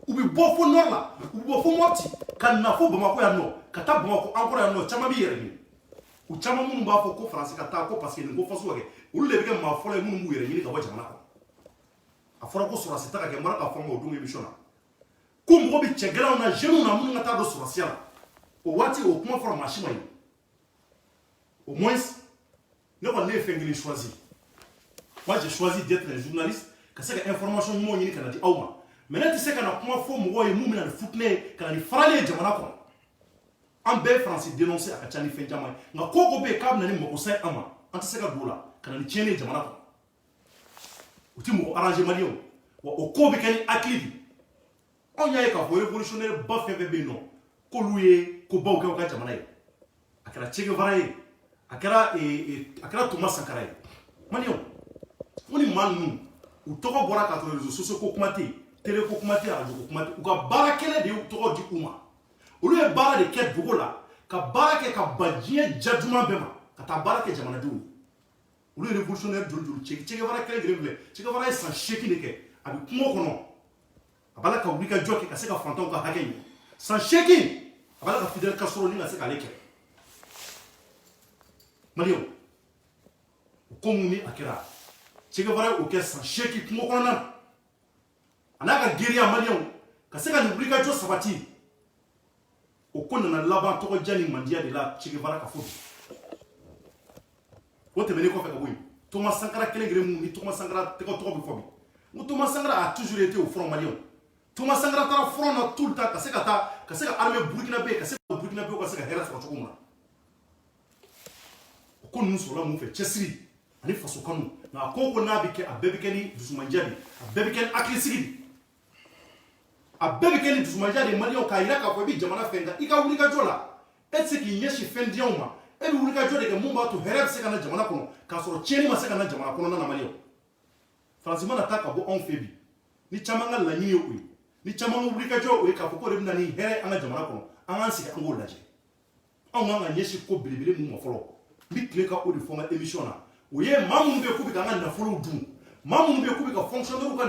u bɛ bɔ fo nord la u bɛ bɔ fo mɔti ka na fo bamakɔ yan nɔ ka taa bamakɔ an kɔrɔ yan nɔ caman b'i yɛrɛ ɲini u caman minnu b'a fɔ ko faransi ka taa ko parce que nin ko fasugu ka kɛ olu de bɛ kɛ maa fɔlɔ ye minnu b'u yɛrɛ ɲini ka bɔ jamana kɔnɔ a fɔra ko sɔrɔdasi ta ka kɛ n bɔra k'a fɔ n ma o don émission na ko mɔgɔ bɛ cɛ gɛlɛnw na jeunes na minnu ka taa don sɔrɔdasiya la o waati o kuma fɔra maa si ma ye au moins ne kɔni ne ye fɛn kelen choisi moi j'ai choisi d'être un journaliste ka se ka information ɲumanw ɲini ka na di aw ma mais ne tɛ se ka na kuma fɔ mɔgɔw ye mun bɛna nin futinɛ ye ka na nin farali ye jamana kɔnɔ an bɛɛ ye faransi dénoncer a ka ca ni fɛn caman ye nka ko o ko bɛ yen k'a bɛna ni magosa ye an ma an tɛ se ka don o la ka na ni tiɲɛni ye jamana kɔnɔ o tɛ mɔgɔ arranger maliyɛnw wa o ko bɛ kɛ ni hakili de anw y'a ye k'a fɔ révolutionnaire ba fɛn fɛn bɛ yen nɔ k'olu ye kobaw kɛ u ka jamana ye a kɛra Che Guevara ye a kɛra Thomas Sankara ye maliyɛnw ko ni maa ninnu u tɔgɔ bɔra k'a sɔrɔ réseaux sociaux ko kuma tɛ yen télé ko kuma tɛ yen radio ko kuma tɛ yen u ka baara kɛlɛ de y'u tɔgɔ di u ma olu ye baara de kɛ dogo la ka baara kɛ ka ban diɲɛ ja duman bɛɛ ma ka taa baara kɛ jamanadenw ye olu ye révolutionnaire joli joli Che Guevara kɛlɛ kelen filɛ Che Guevara ye san 8 de kɛ a bɛ kungo kɔnɔ a b'a la ka wuli ka jɔ kɛ ka se ka fantanw ka hakɛ ɲini san 8 a b'a la ka Fidel Castro ni ka se k'ale kɛlɛ maliyɛnw o ko mun ni a kɛra Che Guevara ye o kɛ san 8 kungo kɔnɔna na a n'a ka giriya maliyɛnw ka se ka nin wuli ka jɔ sabati o ko nana laban tɔgɔ diya ni mandiya de la Che Guevara ka fɔ bi o tɛmɛnen kɔfɛ ka bɔ yen Thomas Sankara kelen kelen mun ni Thomas Sankara tɔgɔ bɛ fɔ bi n ko Thomas Sankara a toujours été au front maliyɛnw Thomas Sankara taara front na tout le temps ka se ka armée burkinabé ka se ka burkinabé ka se ka hɛrɛ sɔrɔ cogo min na o ko ninnu sɔrɔla mun fɛ cɛsiri ani faso kanu nka a ko o ko n'a bɛ kɛ a bɛɛ bɛ kɛ ni dusumandiya de a bɛɛ bɛ kɛ ni hakilisigi de a bɛɛ bɛ kɛ ni dusumandiya de maliyɛnw k'a yira k'a fɔ i bɛ jamana fɛn kan i ka wuli ka jɔ la e tɛ se k'i ɲɛsin fɛn diyanw ma e bɛ wuli ka jɔ de kɛ mun b'a to hɛrɛ bɛ se ka na jamana kɔnɔ k'a sɔrɔ tiɲɛni ma se ka na jamana kɔnɔna na maliyɛnw faransi mana taa ka bɔ anw fɛ bi ni caman ka laɲini ye o ye ni caman ka wuli ka jɔ o ye k'a fɔ ko de bɛ na ni hɛrɛ an ka jamana kɔnɔ an k'an sigi an k'o lajɛ anw kan ka ɲɛsin ko belebele mun ma fɔlɔ n bɛ tile ka o de fɔ n ka émission na o ye maa minnu bɛ yen k'u bɛ k'an ka nafolow dun maa minnu bɛ yen k'u bɛ ka fonctionnaires ka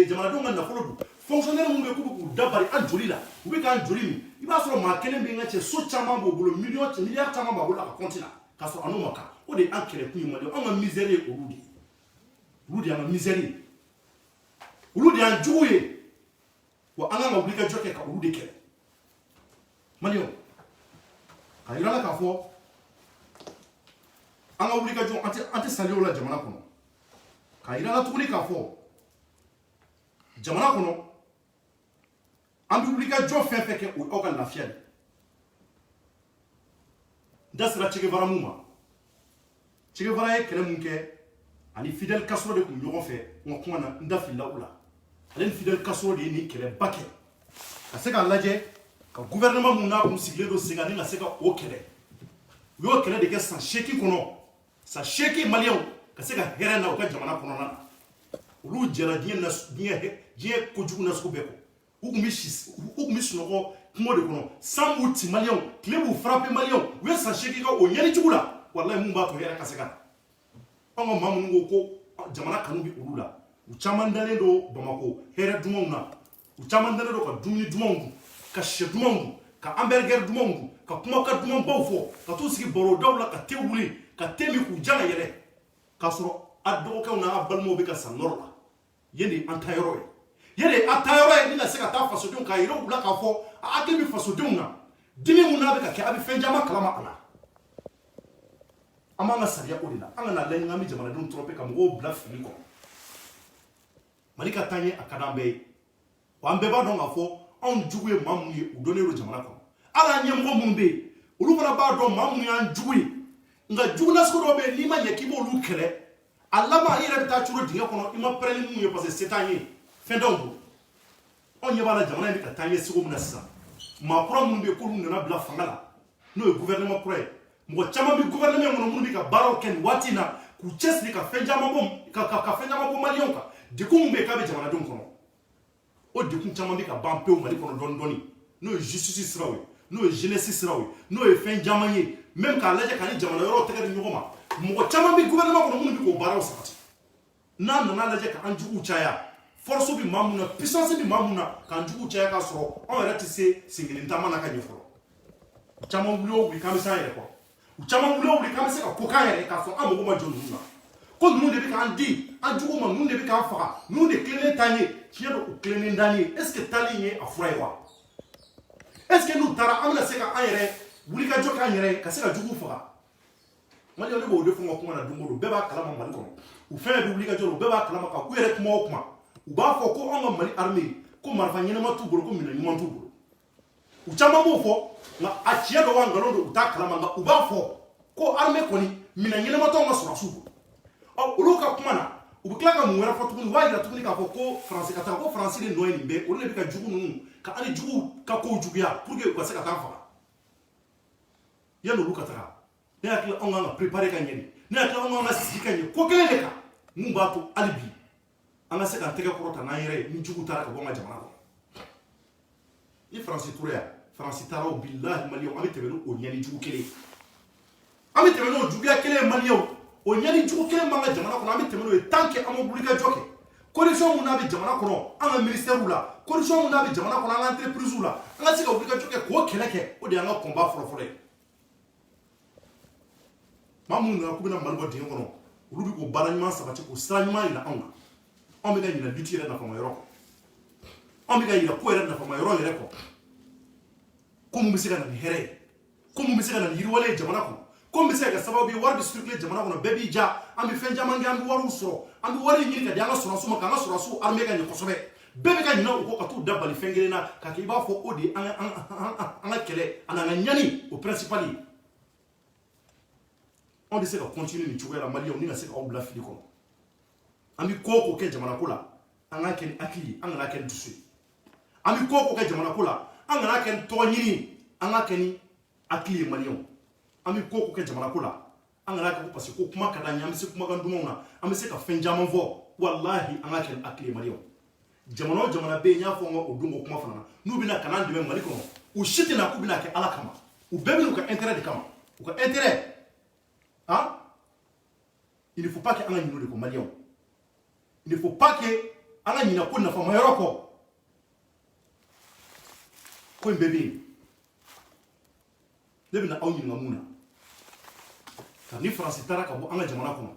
jamanadenw ka nafolo dun fonctionnaire minnu bɛ yen k'u bɛ k'u dabari an joli la u bɛ k'an joli min i b'a sɔrɔ maa kelen bɛ yen ka cɛ so caman b'o bolo miliyari caman b'a bolo a ka compte la k'a sɔrɔ a n'o ma kan o de ye an kɛlɛkun ye maliyɛnw an ka misère ye olu de ye olu de y'an ka misère ye olu de y'an jugu ye wa an kan ka wuli ka jɔ kɛ ka olu de kɛlɛ maliyɛnw a yira la k'a fɔ an ka wuli ka jɔ an tɛ saliya o la jamana kɔnɔ k'a yira la tuguni k'a fɔ jamana kɔnɔ an bɛ wuli ka jɔ fɛn fɛn kɛ o aw ka lafiya de. n da sera Che Guevara mun ma. Che Guevara ye kɛlɛ mun kɛ ani Fidel Castro de tun ɲɔgɔn fɛ n ka kuma na n da filila o la. ale ni Fidel Castro de ye nin kɛlɛba kɛ ka se k'a lajɛ ka gouvernement mun n'a kun sigilen don sen kan ni ka se ka o kɛlɛ. u y'o kɛlɛ de kɛ san 8 kɔnɔ san 8 maliyɛnw ka se ka hɛrɛ na u ka jamana kɔnɔna na. olu jɛra diɲɛ kojugu na sugu bɛɛ kɔ. u tun bɛ sunɔgɔ kungo de kɔnɔ san b'u ci maliyɛnw tile b'u frappé maliyɛnw u ye san 8 kɛ o ɲɛni jugu la walahi mun b'a to hɛrɛ ka se ka na. anw ka maa minnu ko jamana kanu bɛ olu la u caman dalen don Bamako hɛrɛ dumanw na u caman dalen don ka dumuni dumanw dun ka sɛ dumanw dun ka hamburger dumanw dun ka kumakan dumanbaw fɔ ka t'u sigi barodaw la ka te wuli ka te min k'u ja ka yɛlɛ k'a sɔrɔ a dɔgɔkɛw n'a balimaw bɛ ka sa nɔrɔ la yen de an ta yɔrɔ ye yen de a ta yɔrɔ ye ni ka se ka taa fasodenw k'a yira u la k'a fɔ a hakili bɛ fasodenw na dimi mun n'a bɛ ka kɛ a bɛ fɛn caman kalama a la. an b'an ka sariya o de la an kana laɲini an bɛ jamanadenw tɔrɔ ka mɔgɔw bila fili kɔnɔ. Mali ka taa ɲɛ a ka d'an bɛɛ ye wa an bɛɛ b'a dɔn k'a fɔ anw jugu ye maa minnu ye u donnen don jamana kɔnɔ hali an ɲɛmɔgɔ minnu bɛ yen olu fana b'a dɔn maa minnu y'an jugu ye nka jugu nasugu dɔw bɛ yen n'i ma ɲɛ k'i b'olu kɛlɛ a laban i yɛrɛ bɛ taa curo dingɛ kɔnɔ i ma pɛrɛn ni minnu ye parce que se t'an ye fɛn t'anw bolo. anw ɲɛ b'a la jamana in bɛ ka taa ɲɛ segu min na sisan maa kura minnu bɛ yen k'olu nana bila fanga la n'o ye gouvernement kura ye mɔgɔ caman bɛ gouvernement kɔnɔ minnu bɛ ka baaraw kɛ nin waati in na k'u cɛsiri ka fɛn caman bɔ maliyɛnw kan dekun min bɛ yen k'a bɛ jamanadenw kɔnɔ o dekun caman bɛ ka ban pewu Mali kɔnɔ dɔɔni dɔɔni n'o ye justice siraw ye n'o ye jeunesse siraw ye n'o ye fɛn caman ye même k'a lajɛ ka ni jamana yɔrɔw tɛgɛ di ɲɔgɔn ma mɔgɔ caman bɛ gouvernement kɔnɔ minnu bɛ k'o baaraw sabati n'a nana lajɛ k'an juguw caya force bɛ maa mun na puissance bɛ maa mun na k'an juguw caya k'a sɔrɔ anw yɛrɛ tɛ se senkelen taama na ka ɲɛ fɔlɔ caman wuli o wuli k'an bɛ se an yɛrɛ kɔrɔ u caman wuli o wuli k'an bɛ se ka ko k'an yɛrɛ k'a sɔrɔ an mago ma jɔ ninnu na ko ninnu de bɛ k'an di an jugu ma ninnu de bɛ k'an faga ninnu de tilennen t'an ye tiɲɛ don u tilennen t'an ye est ce que taali in ye a fura ye wa est ce que n'u taara an bɛna se ka an yɛrɛ wuli ka jɔ k'an yɛrɛ ka se ka juguw faga maliyɛnw ne b'o de fɔ n ka kuma na don o don bɛɛ b'a kalama Mali kɔnɔ u fɛn bɛ wuli ka jɔ u bɛɛ b'a kalama ka k'u yɛrɛ kuma o kuma u b'a fɔ ko anw ka Mali armée ko marifa ɲɛnama t'u bolo ko minɛn ɲuman t'u bolo u caman b'o fɔ nka a tiɲɛ dɔ wa nkalon don u t'a kalama nka u b'a fɔ ko armée kɔni minɛn ɲɛnama t'anw ka sɔrɔsiw bolo olu ka kuma na u bɛ tila ka mun wɛrɛ fɔ tuguni u b'a yira tuguni k'a fɔ ko faransi ka taa ko faransi de nɔ ye nin bɛɛ olu de bɛ ka jugu ninnu ka ani juguw ka kow juguya pour que u ka se ka taa faga yanni olu ka taga ne hakili anw kan ka préparer ka ɲɛ de ne hakili anw kan ka sigi ka ɲɛ ko kelen de kan mun b'a to hali bi an ka se k'an tɛgɛ kɔrɔta n'an yɛrɛ ye ni jugu taara ka bɔ an ka jamana kɔnɔ ni faransi tora yan faransi taara o bilahi maliyɛnw an bɛ tɛmɛ n'o ɲɛni jugu kelen an bɛ tɛmɛ n'o juguya kelen ye maliyɛnw o ɲɛni jugu kelen b'an ka jamana kɔnɔ an bɛ tɛmɛ n'o ye tant que an ma wuli ka jɔ kɛ condition mun n'a bɛ jamana kɔnɔ an ka ministère la condition mun n'a bɛ jamana kɔnɔ an ka entreprise la an ka se ka wuli ka jɔ kɛ k'o kɛlɛ kɛ o de y'an ka combat fɔlɔfɔlɔ ye maa minnu nana k'u bɛna Mali bɔ dingɛ kɔnɔ olu bɛ k'o baara ɲuman sabati k'o sira ɲuman yira anw na anw bɛ ka ɲinɛ lutte yɛrɛ nafama yɔrɔ kɔ anw bɛ ka yira ko yɛrɛ nafama yɔrɔ yɛrɛ kɔ ko mun bɛ se ka na ni hɛrɛ ye ko mun bɛ se ka na ni yiriwale ye jamana kɔnɔ ko mun bɛ se ka kɛ sababu ye wari bɛ circuler jamana kɔnɔ bɛɛ b'i ja an bɛ fɛn caman kɛ an bɛ wariw sɔrɔ an bɛ wari ɲini ka di an ka sɔrɔsiw ma k'an ka sɔrɔsiw armée ka ɲɛ kosɛbɛ bɛɛ bɛ ka ɲinɛ o kɔ ka t'u da bali fɛn kelen na k'a kɛ i b'a fɔ o de ye an ka kɛlɛ a n'an ka ɲani o principal ye anw tɛ se ka continuer nin cogoya la maliyɛnw ni ka se k'aw bila fili kɔnɔ an bɛ ko o ko kɛ jamana ko la an k'a kɛ ni hakili ye an kana kɛ ni dusu ye an bɛ ko o ko kɛ jamana ko la an kana kɛ ni tɔgɔ ɲini an k'a kɛ ni hakili ye maliyɛnw an bɛ ko o ko kɛ jamana ko la an kana kɛ parce que ko kuma ka d'an ye an bɛ se kumakan dumanw na an bɛ se ka fɛn caman fɔ walahi an k'a kɛ ni hakili ye maliyɛnw jamana o jamana bɛ yen n y'a fɔ n ka o don o kuma fana na n'u bɛna ka n'an dɛmɛ Mali kɔnɔ u si tɛ na k'u bɛna kɛ Ala kama u bɛɛ bɛ n'u ka intérêt de kama u ka intérêt hein il ne faut pas que an ka ɲinɛ o de kɔ maliyɛnw il ne faut pas que an ka ɲinɛ ko nafama yɔrɔ kɔ ko in bɛɛ bɛ yen ne bɛna aw ɲininka mun na ka ni faransi taara ka bɔ an ka jamana kɔnɔ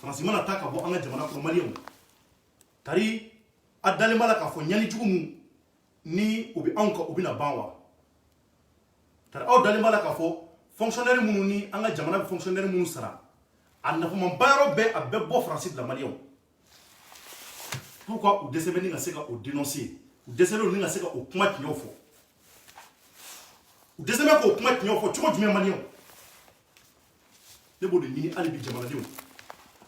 faransi mana taa ka bɔ an ka jamana kɔnɔ maliyɛnw tari a dalen b'a la k'a fɔ ɲani jugu mun ni o bɛ anw kan o bɛna ban wa tari aw dalen b'a la k'a fɔ fonctionnaire minnu ni an ka jamana bɛ fonctionnaire minnu sara a nafamaba yɔrɔ bɛɛ a bɛɛ bɔ faransi de la maliyɛnw pourquoi ou dɛsɛ bɛ ni ka se ka o dénoncer u dɛsɛlen ni ka se ka o kuma tiɲɛw fɔ u dɛsɛ bɛ k'o kuma tiɲɛw fɔ cogo jumɛn maliyɛnw ne b'o de ɲini hali bi jamanadenw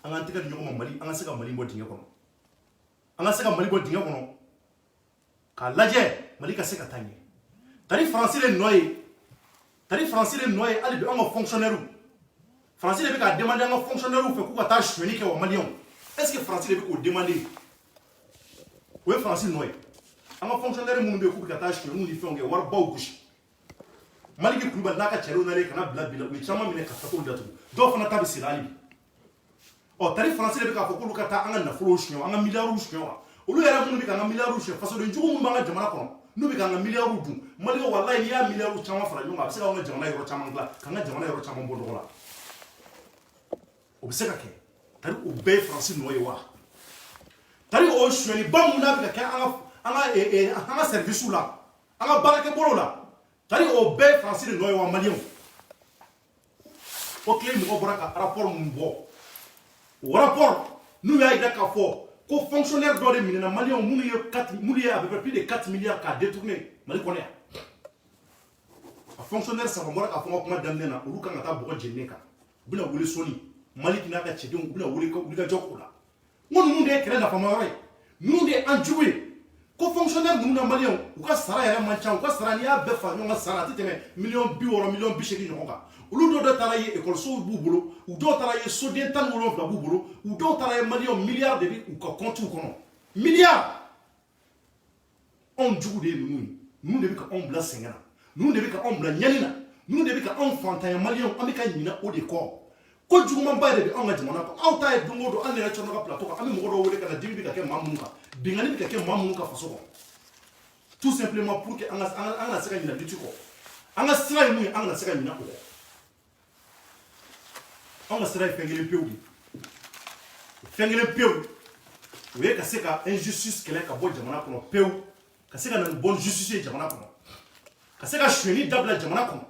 an k'an tɛgɛ di ɲɔgɔn ma Mali an ka se ka Mali bɔ dingɛ kɔnɔ an ka se ka Mali bɔ dingɛ kɔnɔ k'a lajɛ Mali ka se ka taa ɲɛ tari faransi de nɔ ye hali bi an ka fonctionnaire faransi de bɛ k'a demander an ka fonctionnaire fɛ k'u ka taa suɲɛni kɛ wa maliyɛnw est-ce que faransi de bɛ k'o demander o ye faransi nɔ ye an ka fonctionnaire minnu bɛ yen k'u bɛ ka taa suɲɛniw ni fɛnw kɛ waribaw gosi Maliki Kulibali n'a ka cɛw nalen kana bila bila u ye caman minɛ ka takow datugu dɔw fana ta bɛ siri hali bi ɔ tari faransi de bɛ k'a fɔ k'olu ka taa an ka nafolow suɲɛ an ka miliyariw suɲɛ wa olu yɛrɛ minnu bɛ k'an ka miliyariw suɲɛ fasoden jugu minnu b'an ka jamana kɔnɔ n'u bɛ k'an ka miliyariw dun maliyɛnw walayi n'i y'a miliyariw caman fara ɲɔgɔn kan a bɛ se k'an ka jamana yɔrɔ caman dilan k'an ka jamana yɔrɔ caman bɔ nɔgɔ la o bɛ se ka kɛ tari o bɛɛ ye faransi nɔ ye wa tari o suɲɛniba minnu n'a bɛ ka kɛ an ka service la an ka baarakɛbolow la tari o bɛɛ ye faransi de nɔ ye wa maliyɛnw o tile mɔgɔ bɔra ka rapport mun bɔ o rapport n'u y'a jira k'a fɔ ko fonctionnaire dɔ de minɛna maliyɛnw minnu ye à peu près plus de 4 milliards k'a détourné Mali kɔnɔ yan a fonctionnaire saba bɔra k'a fɔ n ka kuma daminɛ na olu kan ka taa bɔgɔ jeninen kan u bɛna wele sɔnni Mali n'a ka cɛdenw u bɛna wulikajɔ k'o la n ko ninnu de ye kɛlɛ nafama yɔrɔ ye ninnu de ye an jugu ye ko fonctionnaire ninnu na maliyɛnw u ka sara yɛrɛ man ca u ka sara n'i y'a bɛɛ fara ɲɔgɔn kan sara a tɛ tɛmɛ miliyɔn 60 miliyɔn 80 ɲɔgɔn kan olu dɔw taara ye ekɔlisow b'u bolo u dɔw taara ye soden 17 b'u bolo u dɔw taara ye maliyɛnw miliyari de bɛ u ka kɔntiw kɔnɔ miliyari anw jugu de ye ninnu ye ninnu de bɛ ka anw bila sɛgɛn na ninnu de bɛ ka anw bila ɲani na ninnu de bɛ ka anw fantanya maliyɛnw an bɛ ka ɲinɛ o de kɔ ko jugumanba de bɛ anw ka jamana kɔnɔ aw ta ye don o don an yɛrɛ cɔrɔ ka plateau kan an bɛ mɔgɔ dɔw wele ka na dimi bɛ ka kɛ maa minnu kan bingani bɛ ka kɛ maa minnu ka faso kɔnɔ tout simplement pour que an ka se ka ɲinɛ lutte kɔ an ka sira ye mun ye an kana se ka ɲinɛ o kɔ an ka sira ye fɛn kelen pewu de fɛn kelen pewu o ye ka se ka injustice kɛlɛ ka bɔ jamana kɔnɔ pewu ka se ka na ni bonne justice ye jamana kɔnɔ ka se ka suɲɛni dabila jamana kɔnɔ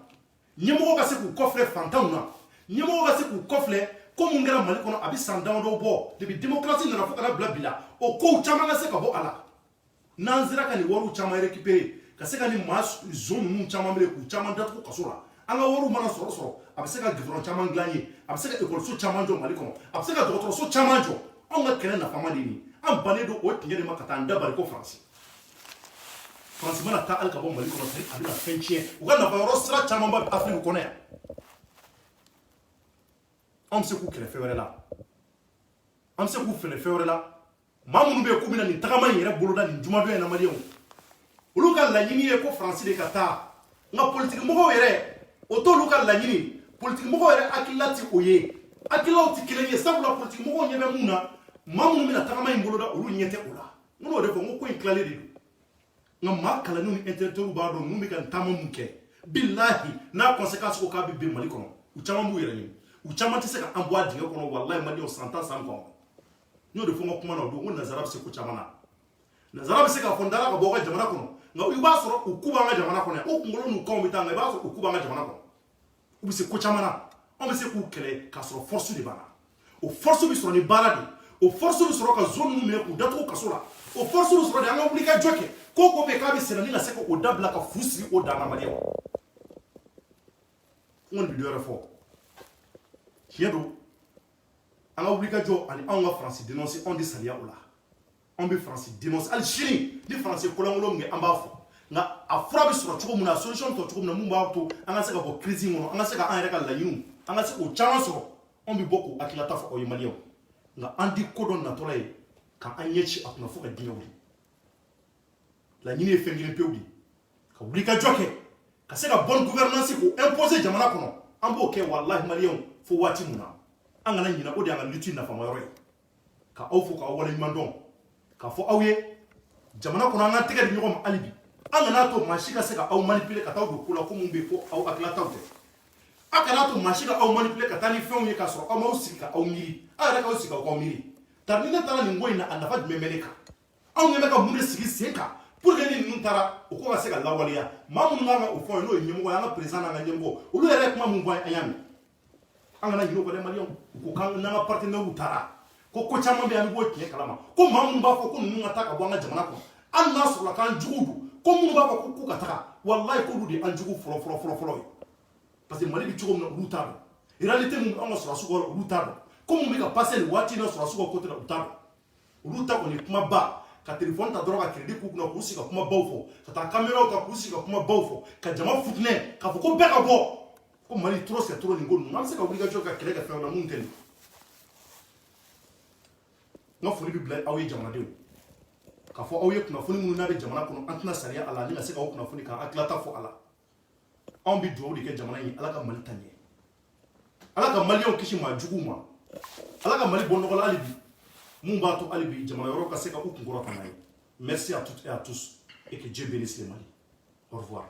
ɲɛmɔgɔw ka se k'u kɔfilɛ fantanw na ɲɛmɔgɔw ka se k'u kɔfilɛ ko mun kɛra Mali kɔnɔ a bɛ san damadɔ bɔ depuis démocratie nana fo ka na bila bi la o kow caman ka se ka bɔ a la n'an sera ka nin wariw caman récupérer ka se ka nin maa zone ninnu caman minɛ k'u caman datugu kaso la an ka wariw mana sɔrɔ a bɛ se ka goudron caman dilan ye a bɛ se ka ekɔliso caman jɔ Mali kɔnɔ a bɛ se ka dɔgɔtɔrɔso caman jɔ anw ka kɛlɛ nafama de ye nin an bannen don o tiɲɛ de ma ka taa an dabali ko faransi mana taa hali ka bɔ Mali kɔnɔ a bɛna fɛn tiɲɛ u ka nafa yɔrɔ sira camanba bɛ Afiriki kɔnɔ yan an bɛ se k'u kɛlɛ fɛn wɛrɛ la an bɛ se k'u fɛlɛ fɛn wɛrɛ la maa minnu bɛ yen k'u bɛna nin tagama in yɛrɛ boloda nin jumadon in na maliyɛnw olu ka laɲini ye ko faransi de ka taa nka politikimɔgɔw yɛrɛ o t'olu ka laɲini politikimɔgɔw yɛrɛ hakilila ti o ye hakililaw ti kelen ye sabula politikimɔgɔw ɲɛ bɛ mun na maa minnu bɛna tagama in boloda olu ɲɛ tɛ o la n bɛn'o de fɔ n ko ko in tilalen de don nka maa kalannenw ni intellectuels b'a dɔn ninnu bɛ ka nin taama mun kɛ bilahi n'a conséquence ko k'a bɛ bin Mali kɔnɔ u caman b'u yɛrɛ ɲini u caman tɛ se ka an bɔ a dingɛ kɔnɔ walayi maliyɛnw san 10 san kɔnɔ n y'o de fɔ n ka kuma na o don ko nanzara bɛ se ko caman na nanzara bɛ se k'a fɔ n taara ka bɔ aw ka jamana kɔnɔ nka i b'a sɔrɔ u ku b'an ka jamana kɔnɔ yan o kunkolo n'u kanw bɛ taa nka i b'a sɔrɔ u ku b'an ka jamana kɔnɔ u bɛ se ko caman na anw bɛ se k'u kɛlɛ k'a sɔrɔ force de b'an na o force bɛ sɔrɔ ni baara de o force bɛ sɔrɔ ka zone ninnu minɛ k'u datugu kaso la o force bɛ sɔrɔ de an ka wuli ka jɔ kɛ ko ko bɛ k'a bɛ senna ni ka se k'o dabila ka fu sigi o dan na maliyɛnw n kɔni bɛ dɔ wɛrɛ fɔ tiɲɛ don an ka wuli ka jɔ ani anw ka faransi dénoncer anw de saliya o la anw bɛ faransi dénoncer hali sini ni faransi kolonkolon min kɛ an b'a fɔ nka a fura bɛ sɔrɔ cogo min na a solution tɔ cogo min na mun b'a to an ka se ka bɔ crise in kɔnɔ an ka se ka an yɛrɛ ka laɲiniw an ka se k'o caman sɔrɔ anw bɛ bɔ k'o hakililata fɔ aw ye maliyɛnw nka an di ko dɔ natɔla ye k'an ɲɛci a kunna fo ka diɲɛ wuli laɲini ye fɛn kelen pewu de ka wuli ka jɔ kɛ ka se ka bonne gouvernance k'o imposer jamana kɔnɔ an b'o kɛ walahi maliyɛnw fo waati mun na an kana ɲinɛ o de y'an ka lutte nafama yɔrɔ ye ka aw fo k'aw waleɲuman dɔn k'a fɔ aw ye jamana kɔnɔ an k'an tɛgɛ di ɲɔgɔn ma hali bi an kana to maa si ka se ka aw manipuler ka taa don ko la ko mun bɛ yen ko aw hakililataw tɛ a kana to maa si ka aw manipuler ka taa ni fɛnw ye k'a sɔrɔ aw m'aw sigi ka aw miiri aw yɛrɛ k'aw sigi k'aw miiri tari ni ne taara nin ko in na a nafa jumɛn bɛ ne kan anw ɲɛ bɛ ka mun de sigi sen kan pour que ni ninnu taara o ko ka se ka lawaleya maa minnu kan ka o fɔ n'o ye ɲɛmɔgɔ ye an ka président n'an ka ɲɛmɔgɔ olu yɛrɛ ye kuma mun fɔ an y'a mɛn an kana ɲinɛ o kɔ dɛ maliyɛnw u ko k'an n'an ka partenaires taara ko caman bɛ yan b'o tiɲɛ kalama ko maa minnu b'a fɔ ko ninnu ka taa ka bɔ an ka jamana kɔnɔ hali n'a sɔrɔla k'an jugu don ko minnu b'a fɔ ko k'u ka taga walayi k'olu de an jugu fɔlɔ ye parce que Mali bɛ cogo min na olu t'a dɔn réalité min an ka sɔrɔdasiw kɔrɔ olu t'a dɔn ko mun bɛ ka passer nin waati in na sɔrɔdasiw ka côté la olu t'a dɔn olu ta kɔni kuma ba ka téléphone ta dɔrɔn ka crédit k'u kunna k'u sigi ka kuma baw fɔ ka taa caméra ta k'u sigi ka kuma baw fɔ ka jama futinɛ k'a fɔ ko bɛɛ ka bɔ ko Mali trop c'est trop nin ko ninnu an bɛ se ka wulikajɔ ka kɛlɛ kɛ fɛn na mun tɛ nin n ka foli bɛ bila aw ye jamanadenw k'a fɔ aw ye kunnafoni minnu n'a bɛ jamana kɔnɔ an tɛna sariya a la ni ka se k'aw kunnafoni k'an hakilata fɔ a la anw bɛ dugawu de kɛ jamana in ala ka Mali ta ɲɛ ala ka maliyɛnw kisi maa juguw ma ala ka Mali bɔ nɔgɔ la hali bi mun b'a to hali bi jamana yɔrɔ ka se ka u kunkɔrɔta n'a ye merci à toutes et à tous et que Dieu bénisse le Mali au revoir.